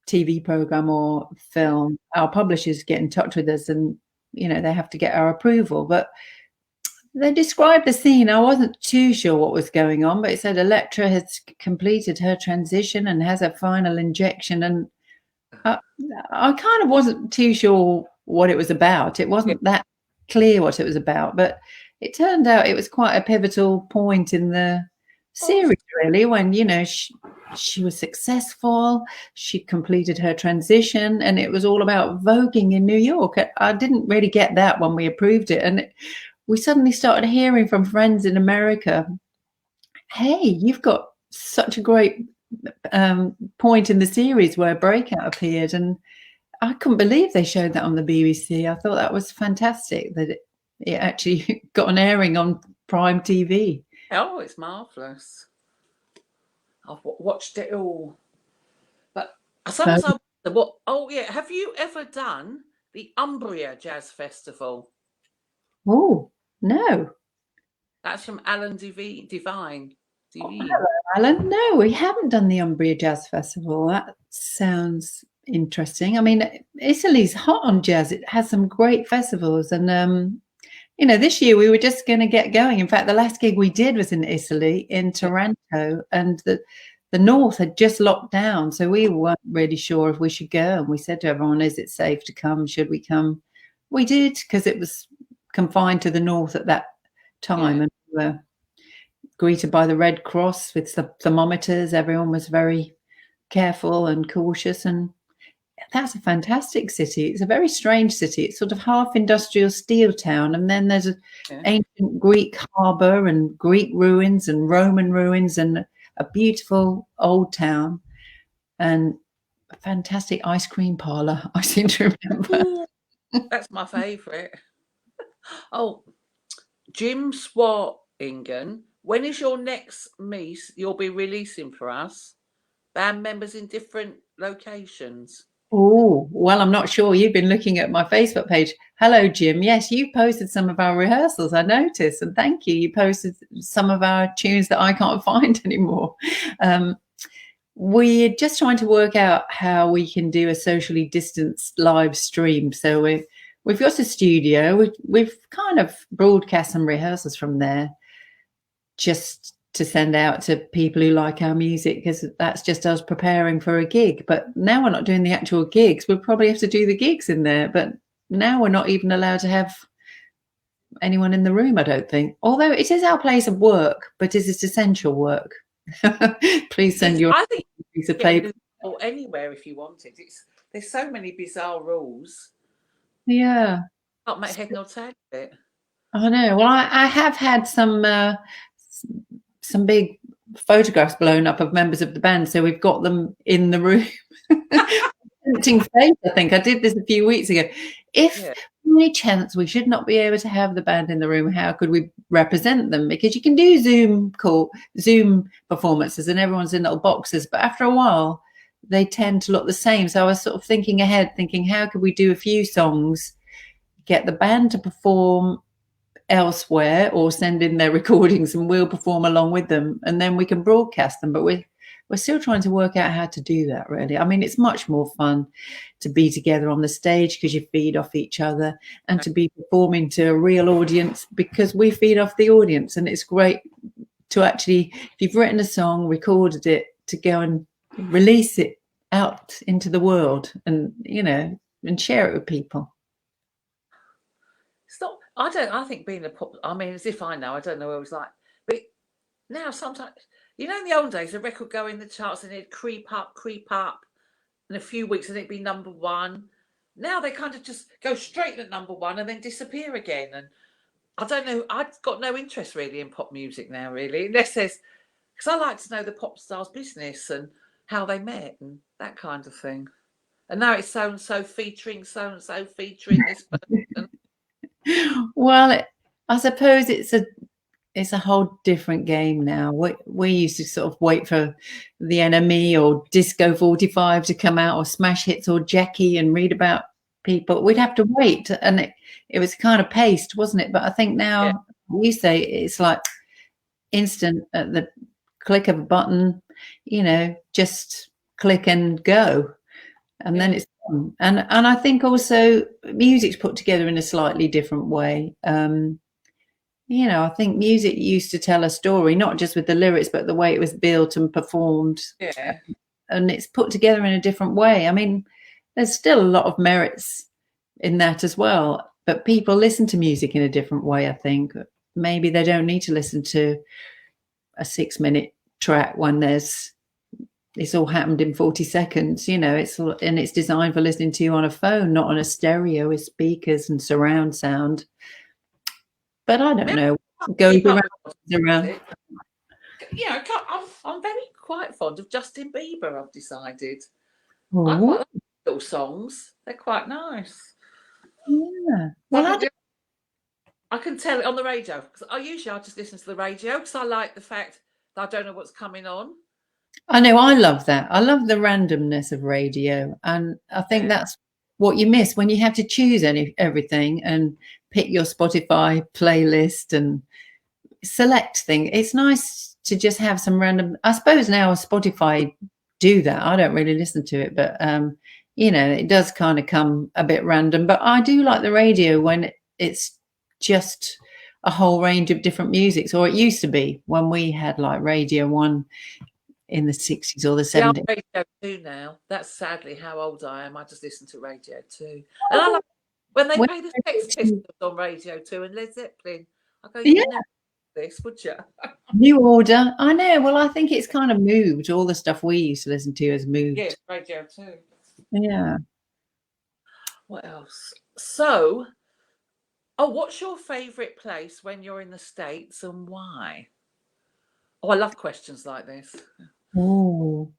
TV program or film, our publishers get in touch with us, and they have to get our approval. But they described the scene. I wasn't too sure what was going on, but it said Electra has completed her transition and has a final injection, and I kind of wasn't too sure what it was about. It wasn't that clear what it was about, but it turned out it was quite a pivotal point in the series, really, when, she was successful, she completed her transition, and it was all about voguing in New York. I didn't really get that when we approved it. And we suddenly started hearing from friends in America, hey, you've got such a great point in the series where Breakout appeared. And I couldn't believe they showed that on the BBC. I thought that was fantastic that it actually got an airing on Prime TV. Oh, it's marvellous. I've watched it all. But sometimes I wonder, have you ever done the Umbria Jazz Festival? Oh, no. That's from Alan Devine. Oh, hello, Alan. No, we haven't done the Umbria Jazz Festival. That sounds interesting. I mean, Italy's hot on jazz. It has some great festivals, and this year we were just going to get going. In fact, the last gig we did was in Italy, in Taranto, and the north had just locked down, so we weren't really sure if we should go. And we said to everyone, is it safe to come? Should we come? We did, because it was confined to the north at that time. And we were greeted by the Red Cross with the thermometers. Everyone was very careful and cautious. And that's a fantastic city. It's a very strange city. It's sort of half industrial steel town. And then there's an ancient Greek harbour and Greek ruins and Roman ruins and a beautiful old town and a fantastic ice cream parlour, I seem to remember. Ooh, that's my favourite. Oh, Jim Swatingen, when is your next piece you'll be releasing for us? Band members in different locations. Oh, well, I'm not sure. You've been looking at my Facebook page. Hello, Jim. Yes, you posted some of our rehearsals, I noticed. And thank you. You posted some of our tunes that I can't find anymore. We're just trying to work out how we can do a socially distanced live stream. So we've got a studio. We've kind of broadcast some rehearsals from there just to send out to people who like our music, because that's just us preparing for a gig. But now we're not doing the actual gigs. We'll probably have to do the gigs in there. But now we're not even allowed to have anyone in the room, I don't think. Although it is our place of work, but it is essential work. Please send your piece of paper. Or anywhere if you want it. There's so many bizarre rules. Yeah. Can't make head nor tail of it. I know. Well, I have had some big photographs blown up of members of the band, so we've got them in the room. Tempting fate, I think. I did this a few weeks ago. If any chance we should not be able to have the band in the room, how could we represent them? Because you can do Zoom performances and everyone's in little boxes, but after a while they tend to look the same. So I was sort of thinking ahead, thinking how could we do a few songs, get the band to perform elsewhere or send in their recordings and we'll perform along with them, and then we can broadcast them. But we're still trying to work out how to do that, really. I mean, it's much more fun to be together on the stage because you feed off each other, and to be performing to a real audience because we feed off the audience. And it's great to actually, if you've written a song, recorded it, to go and release it out into the world and, you know, and share it with people. It's not, I think being a pop, I mean, as if I know, I don't know what it was like. But now sometimes, you know, in the old days, a record go in the charts and it'd creep up. In a few weeks and it'd be number one. Now they kind of just go straight to number one and then disappear again. And I don't know, I've got no interest really in pop music now, really, unless there's, because I like to know the pop stars' business and how they met and that kind of thing. And now it's so-and-so featuring so-and-so featuring this person. Well, I suppose it's a whole different game now. We used to sort of wait for the NME or Disco 45 to come out, or Smash Hits or Jackie, and read about people. We'd have to wait, and it was kind of paced, wasn't it? But I think now, you say, it's like instant at the click of a button, you know, just click and go, and then it's done. And I think also music's put together in a slightly different way. You know, I think music used to tell a story, not just with the lyrics, but the way it was built and performed. Yeah. And it's put together in a different way. I mean, there's still a lot of merits in that as well, but people listen to music in a different way, I think. Maybe they don't need to listen to a 6-minute track when it's all happened in 40 seconds, you know, it's designed for listening to on a phone, not on a stereo with speakers and surround sound. But I don't know. Goes around. Yeah, I'm very quite fond of Justin Bieber, I've decided. Ooh. I quite like little songs. They're quite nice. Yeah. Well, I can tell it on the radio, because I just listen to the radio because I like the fact that I don't know what's coming on. I know, I love that. I love the randomness of radio, and I think that's what you miss when you have to choose everything and pick your Spotify playlist and select things. It's nice to just have some random. I suppose now Spotify do that. I don't really listen to it, but you know, it does kind of come a bit random. But I do like the radio when it's just a whole range of different musics, or it used to be when we had like Radio 1. in the 60s or the Yeah, 70s. Radio 2 now. That's sadly how old I am. I just listen to Radio 2. And I like when they play the Sex Pistols on Radio 2 and Led Zeppelin. I go, Yeah, you'd never do this, would you? New Order. I know. Well, I think it's kind of moved. All the stuff we used to listen to has moved. Yeah, Radio 2. Yeah. What else? So, what's your favourite place when you're in the States and why? Oh, I love questions like this. Oh.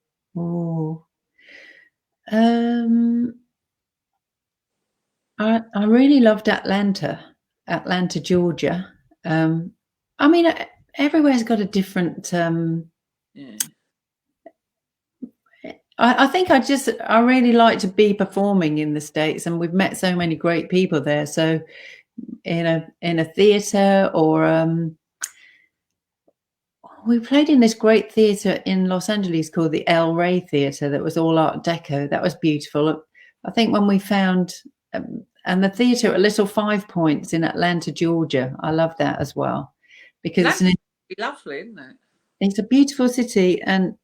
I really loved Atlanta, Georgia. I mean, everywhere's got a different. Yeah. I think I really like to be performing in the States, and we've met so many great people there. So, in a theatre, or we played in this great theatre in Los Angeles called the El Rey Theatre. That was all Art Deco. That was beautiful. I think when we found. And the theatre at Little Five Points in Atlanta, Georgia. I love that as well, because That's lovely, isn't it? It's a beautiful city, and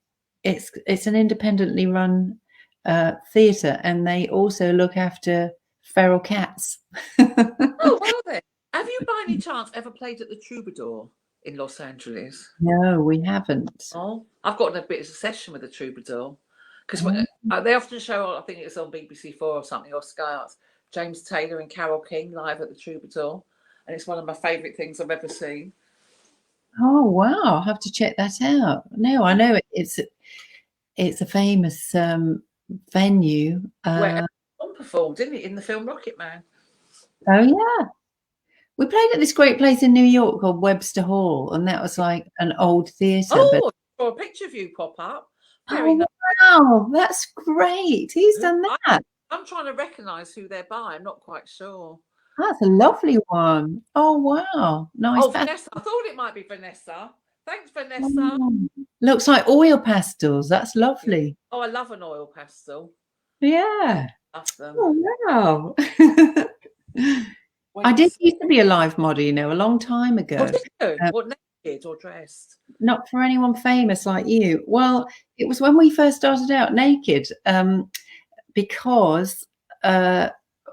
it's an independently run theatre, and they also look after feral cats. Oh, well then. Have you by any chance ever played at the Troubadour in Los Angeles? No, we haven't. Oh, I've gotten a bit of a session with the Troubadour because they often show, I think it's on BBC 4 or something, or Sky Arts, James Taylor and Carole King live at the Troubadour, and it's one of my favourite things I've ever seen. Oh wow, I'll have to check that out. No, I know it's a famous venue. Where Tom performed, didn't it, in the film Rocket Man? Oh yeah. We played at this great place in New York called Webster Hall, and that was like an old theatre. Oh, I saw a picture of you pop up. Very nice. Wow, that's great. Who's done that? I'm trying to recognise who they're by. I'm not quite sure. That's a lovely one. Oh, wow. Nice. Oh, Vanessa. I thought it might be Vanessa. Thanks, Vanessa. Oh, looks like oil pastels. That's lovely. Oh, I love an oil pastel. Yeah. Love them. Oh, wow. I did used to be a live model, a long time ago. What did you do? What, naked or dressed? Not for anyone famous like you. Well, it was when we first started out naked, because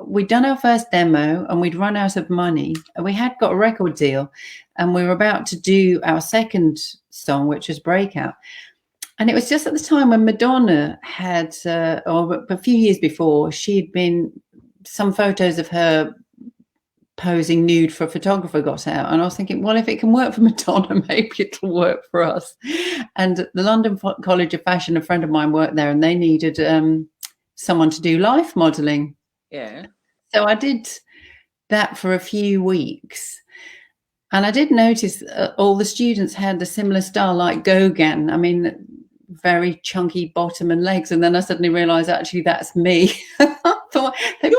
we'd done our first demo and we'd run out of money, and we had got a record deal, and we were about to do our second song, which was Breakout. And it was just at the time when Madonna had, or a few years before, she'd been, some photos of her posing nude for a photographer got out, and I was thinking, well, if it can work for Madonna, maybe it'll work for us. And the London College of Fashion, a friend of mine worked there, and they needed someone to do life modeling. Yeah. So I did that for a few weeks, and I did notice all the students had a similar style, like Gauguin. I mean, very chunky bottom and legs, and then I suddenly realised actually that's me. I thought they've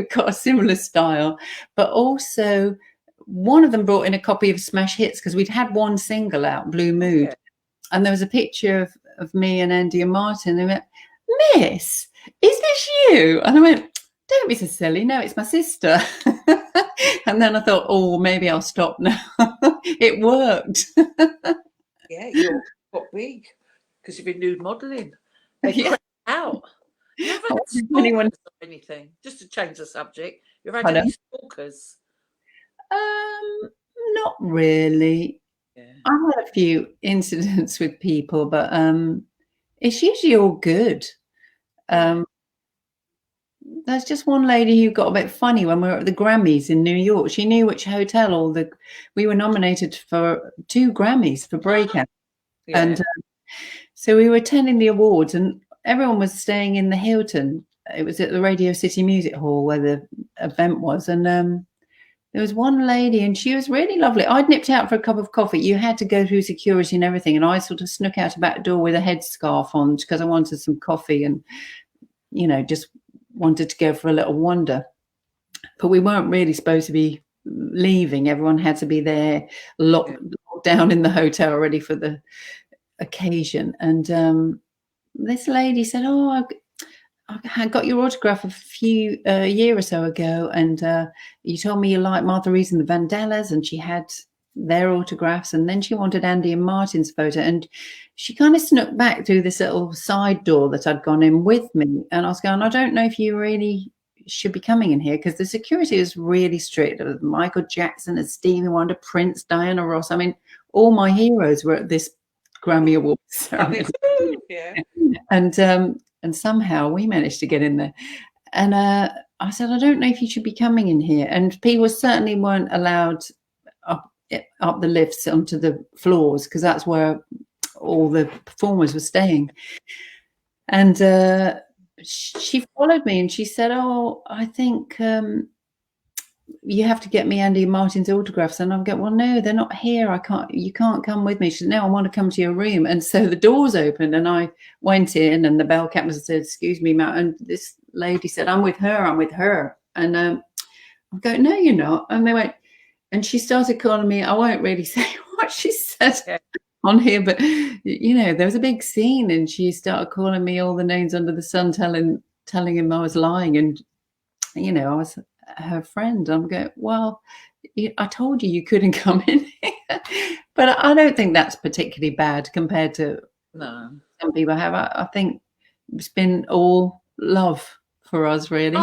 got a similar style, but also one of them brought in a copy of Smash Hits, because we'd had one single out, Blue Mood, and there was a picture of me and Andy and Martin. They went, "Miss, is this you?" And I went, "Don't be so silly. No, it's my sister." And then I thought, oh, maybe I'll stop now. It worked. Yeah, you got big because you've been nude modelling. They out. You haven't had stalkers or anything? Just to change the subject, you've had any stalkers? Not really. Yeah. I've had a few incidents with people, but it's usually all good. There's just one lady who got a bit funny when we were at the Grammys in New York. She knew which hotel we were nominated for 2 Grammys for Breakout. Yeah. And so we were attending the awards, and everyone was staying in the Hilton. It was at the Radio City Music Hall where the event was. And there was one lady, and she was really lovely. I'd nipped out for a cup of coffee. You had to go through security and everything. And I sort of snuck out a back door with a headscarf on because I wanted some coffee and, just wanted to go for a little wander. But we weren't really supposed to be leaving. Everyone had to be there, locked down in the hotel, ready for the occasion. And this lady said, "Oh, I got your autograph a year or so ago, and you told me you liked Martha Reeves and the Vandellas." And she had their autographs, and then she wanted Andy and Martin's photo, and she kind of snuck back through this little side door that I'd gone in with me, and I was going, I don't know if you really should be coming in here, because the security is really strict. There was Michael Jackson and Stevie Wonder, Prince, Diana Ross. I mean, all my heroes were at this Grammy Awards ceremony. Yeah. And somehow we managed to get in there. And I said, I don't know if you should be coming in here. And people certainly weren't allowed up the lifts onto the floors, because that's where all the performers were staying. And she followed me and she said, oh, I think you have to get me Andy and Martin's autographs. And I'm going, well, no, they're not here. You can't come with me. She said, no, I want to come to your room. And so the doors opened and I went in, and the bell captain said, excuse me, Matt. And this lady said, I'm with her. And I'm going, no, you're not. And they went, and she started calling me, I won't really say what she said on here, but there was a big scene, and she started calling me all the names under the sun, telling him I was lying, and I was her friend. I'm going, well, I told you couldn't come in here. But I don't think that's particularly bad compared to some people have. I think it's been all love for us, really.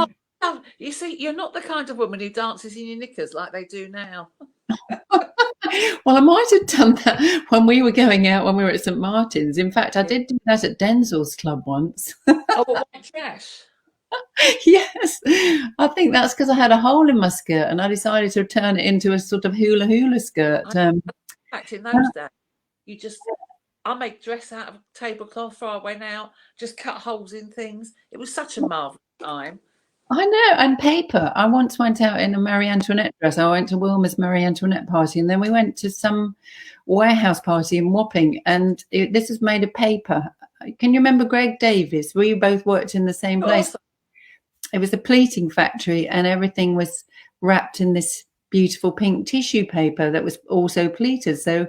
Oh, you see, you're not the kind of woman who dances in your knickers like they do now. Well, I might have done that when we were going out, when we were at St. Martin's. In fact, I did do that at Denzel's club once. Oh, white trash. Yes, I think that's because I had a hole in my skirt, and I decided to turn it into a sort of hula skirt. In fact, in those days, I make dress out of tablecloth before I went out, just cut holes in things. It was such a marvellous time. I know, and paper. I once went out in a Marie Antoinette dress. I went to Wilma's Marie Antoinette party, and then we went to some warehouse party in Wapping, and this is made of paper. Can you remember Greg Davis? We both worked in the same place. Awesome. It was a pleating factory, and everything was wrapped in this beautiful pink tissue paper that was also pleated. So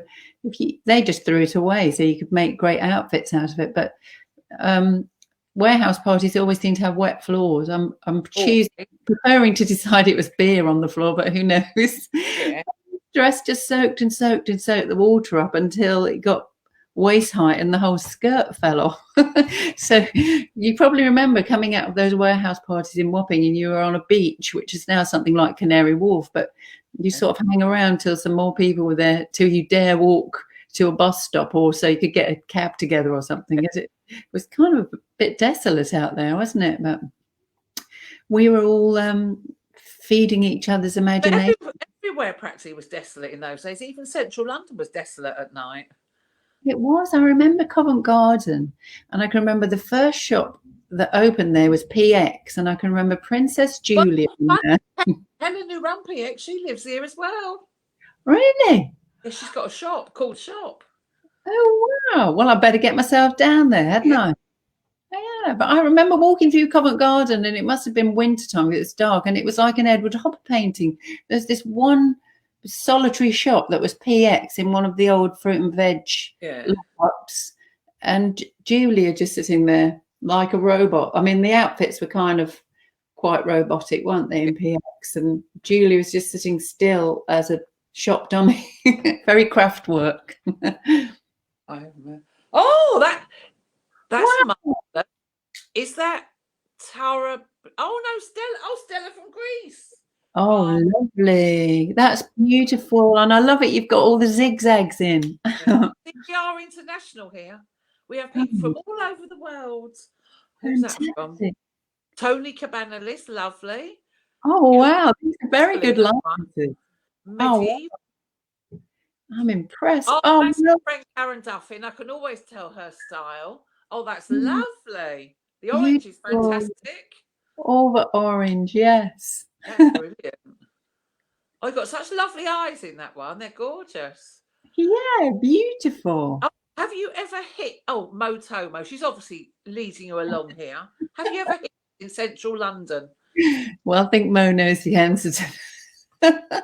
they just threw it away, so you could make great outfits out of it. But warehouse parties always seem to have wet floors. I'm preferring to decide it was beer on the floor, but who knows? Yeah. Dress just soaked the water up until it got waist height and the whole skirt fell off. So you probably remember coming out of those warehouse parties in Wapping, and you were on a beach, which is now something like Canary Wharf, but you sort of hang around till some more people were there, till you dare walk to a bus stop, or so you could get a cab together or something. It was kind of a bit desolate out there, wasn't it? But we were all feeding each other's imagination. Everywhere practically was desolate in those days. Even central London was desolate at night. It was. I remember Covent Garden, and I can remember the first shop that opened there was PX, and I can remember Princess Julia. Helen who ran PX, she lives here as well. Really? Yeah, she's got a shop called Shop. Oh, wow. Well, I better get myself down there, hadn't I? Yeah, but I remember walking through Covent Garden, and it must have been wintertime. It was dark, and it was like an Edward Hopper painting. There's this one solitary shop that was PX in one of the old fruit and veg shops, and Julia just sitting there like a robot. I mean, the outfits were kind of quite robotic, weren't they, in PX? And Julia was just sitting still as a shop dummy. Very craft work. That's marvelous. Is that Tara? Oh no, Stella from Greece. Oh, lovely. That's beautiful. And I love it. You've got all the zigzags in. We are international here. We have people from all over the world. Who's that from? Tony Cabanas, lovely. Oh, wow. These are very good licenses. Wow. I'm impressed. Oh, that's friend Karen Duffin. I can always tell her style. Oh, that's lovely. The orange is fantastic. All the orange, yes. That's brilliant. Oh, you've got such lovely eyes in that one. They're gorgeous. Yeah, beautiful. Oh, have you ever hit Motomo? She's obviously leading you along here. Have you ever hit in central London? Well, I think Mo knows the answer to that.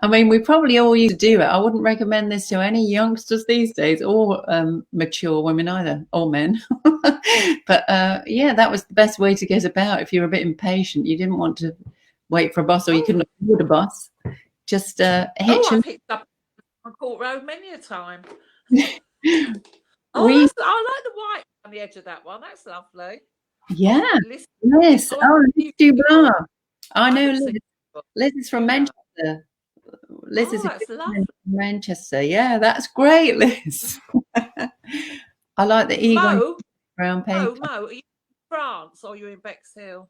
I mean, we probably all used to do it. I wouldn't recommend this to any youngsters these days, or mature women either, or men. But yeah, that was the best way to get about if you were a bit impatient. You didn't want to wait for a bus, or you couldn't afford a bus. Just hitch. I've hitched up on Court Road many a time. We, I like the white on the edge of that one. That's lovely. yeah, Liz, Liz. Oh, Liz Dubois. I know Liz. Liz is from Manchester. Liz is that's lovely. from Manchester. Yeah, that's great, Liz. I like the eagle brown paper. Mo, are you in France or are you in Bexhill?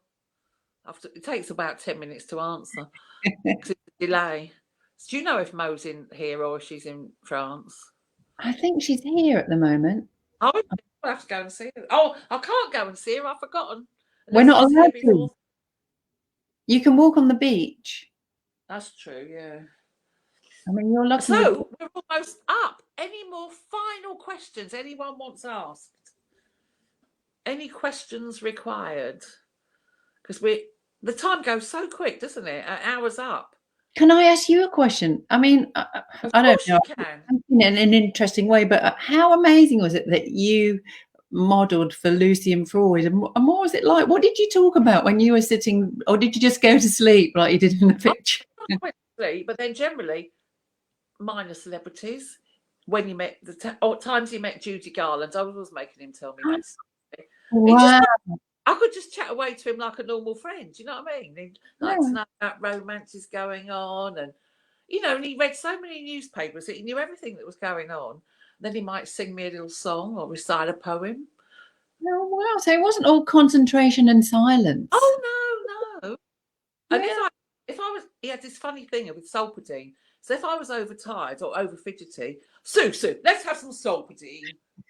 It takes about 10 minutes to answer because it's a delay. Do you know if Mo's in here or if she's in France? I think she's here at the moment. Oh, I'll have to go and see her. Oh, I can't go and see her. I've forgotten. We're not allowed to. You can walk on the beach. That's true, yeah. I mean, you're lucky. So we're almost up. Any more final questions anyone wants asked? Any questions required? Because the time goes so quick, doesn't it? An hour's up. Can I ask you a question? I mean, I don't know in an interesting way, but how amazing was it that you modelled for Lucy and Freud? And what was it like? What did you talk about when you were sitting, or did you just go to sleep like you did in the picture? I went to sleep, but then generally, minor celebrities. When you met times you met Judy Garland, I was making him tell me that story. Wow. I could just chat away to him like a normal friend. You know what I mean? He'd like to know about romances going on, and and he read so many newspapers that he knew everything that was going on. Then he might sing me a little song or recite a poem. Oh wow! So it wasn't all concentration and silence. Oh no. And he had this funny thing with Solpadeine. So if I was overtired or over fidgety, Sue, let's have some Solpadeine.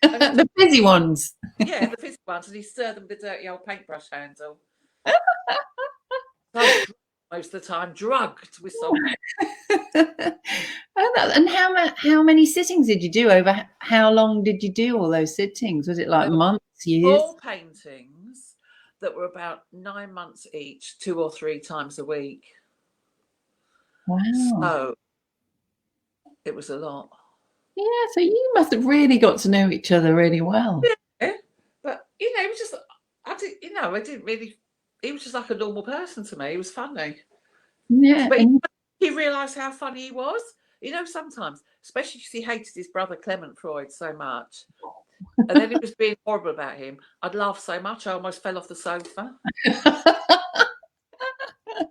The fizzy ones. Yeah, the fizzy ones, and he stirred them with the dirty old paintbrush handle. Most of the time, drugged with Solpadeine. And how many sittings did you do? Over how long did you do all those sittings? Was it like months, years? 4 paintings that were about 9 months each, 2 or 3 times a week. Wow. So it was a lot. Yeah, so you must have really got to know each other really well. Yeah, but it was just, I didn't really, he was just like a normal person to me. He was funny. Yeah. But he realised how funny he was. Sometimes, especially because he hated his brother Clement Freud so much. And then he was being horrible about him. I'd laugh so much I almost fell off the sofa.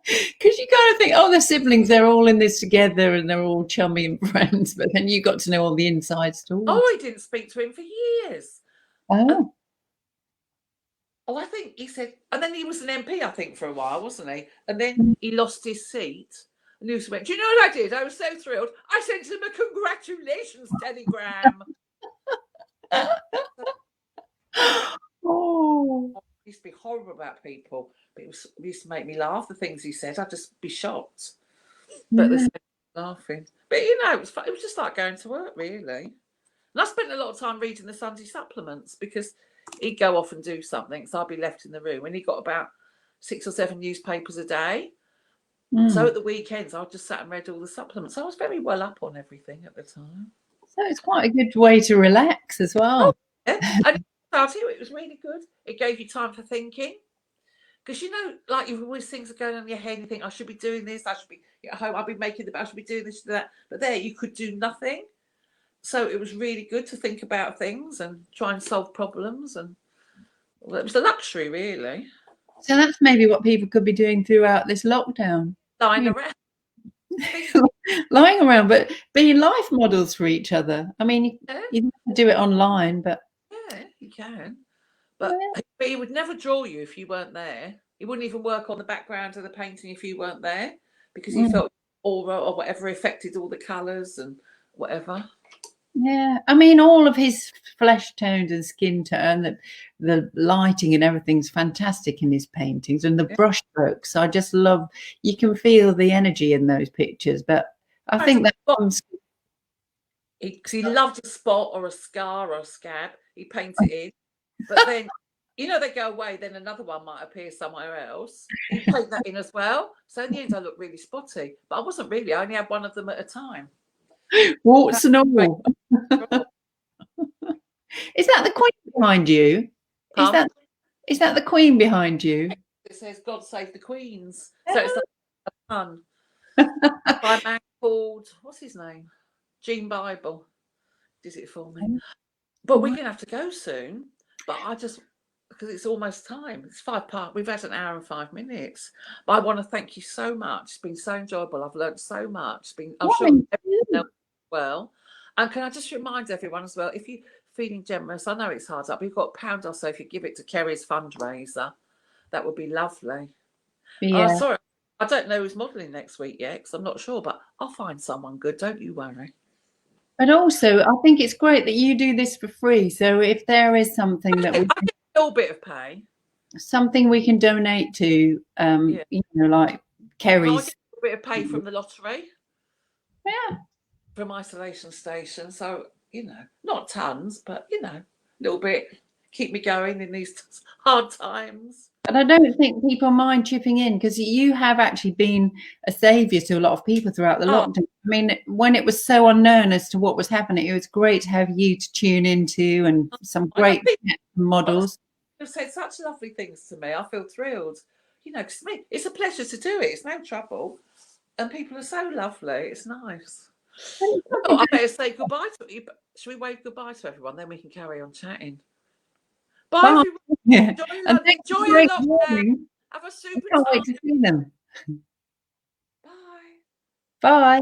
Because you kind of think, oh, they're siblings, they're all in this together and they're all chummy and friends, but then you got to know all the inside stories. Oh, I didn't speak to him for years. Oh. I think he said, and then he was an MP, I think, for a while, wasn't he? And then he lost his seat. And he went, do you know what I did? I was so thrilled. I sent him a congratulations telegram. Oh. He used to be horrible about people, but it used to make me laugh. The things he said, I'd just be shocked. But they're laughing. But it was fun. It was just like going to work, really. And I spent a lot of time reading the Sunday supplements because he'd go off and do something, so I'd be left in the room. And he got about 6 or 7 newspapers a day. So at the weekends, I just sat and read all the supplements. I was very well up on everything at the time. So it's quite a good way to relax as well. Oh, yeah. And it was really good. It gave you time for thinking. Because, like you've always things are going on in your head, and you think, I should be doing this, I should be at home, I should be doing this, that. But there, you could do nothing. So it was really good to think about things and try and solve problems. And it was a luxury, really. So that's maybe what people could be doing throughout this lockdown. Lying around. Lying around, but being life models for each other. I mean, you can do it online, but... Yeah, you can. But he would never draw you if you weren't there. He wouldn't even work on the background of the painting if you weren't there, because he felt aura or whatever affected all the colours and whatever. Yeah, I mean, all of his flesh tones and skin tone, the lighting and everything's fantastic in his paintings, and the brush strokes. I just love. You can feel the energy in those pictures, but I think that comes. He loved a spot or a scar or a scab. He painted it in, but then they go away. Then another one might appear somewhere else. He paint that in as well. So in the end, I looked really spotty, but I wasn't really. I only had one of them at a time. Warts and all. Is that the Queen behind you? Is that the Queen behind you? It says "God Save the Queens," so it's like a pun. By a man called, what's his name? Jean Bible did it for me. Oh, But we're going to have to go soon. But because it's almost time. It's 5 past. We've had an hour and 5 minutes. But I want to thank you so much. It's been so enjoyable. I've learned so much. I'm sure everyone else as well. And can I just remind everyone as well, if you're feeling generous, I know it's hard up, but you've got £1 or so if you give it to Kerry's fundraiser. That would be lovely. yeah. Sorry, I don't know who's modelling next week yet because I'm not sure, but I'll find someone good. Don't you worry. But also, I think it's great that you do this for free. So if there is something that I get a little bit of pay, something we can donate to, you know, like Kerry's. I get a bit of pay from the lottery. Yeah. From Isolation Station. So, you know, not tons, but, you know, a little bit. Keep me going in these hard times. And I don't think people mind chipping in because you have actually been a saviour to a lot of people throughout the lockdown. I mean, when it was so unknown as to what was happening, it was great to have you to tune into and some great models. You've said such lovely things to me. I feel thrilled. You know, because it's a pleasure to do it. It's no trouble. And people are so lovely. It's nice. Well, I better say goodbye to you. Should we wave goodbye to everyone? Then we can carry on chatting. Bye, everyone. Yeah. Enjoy your lockdown. Have a super I can't wait to see them. Bye. Bye.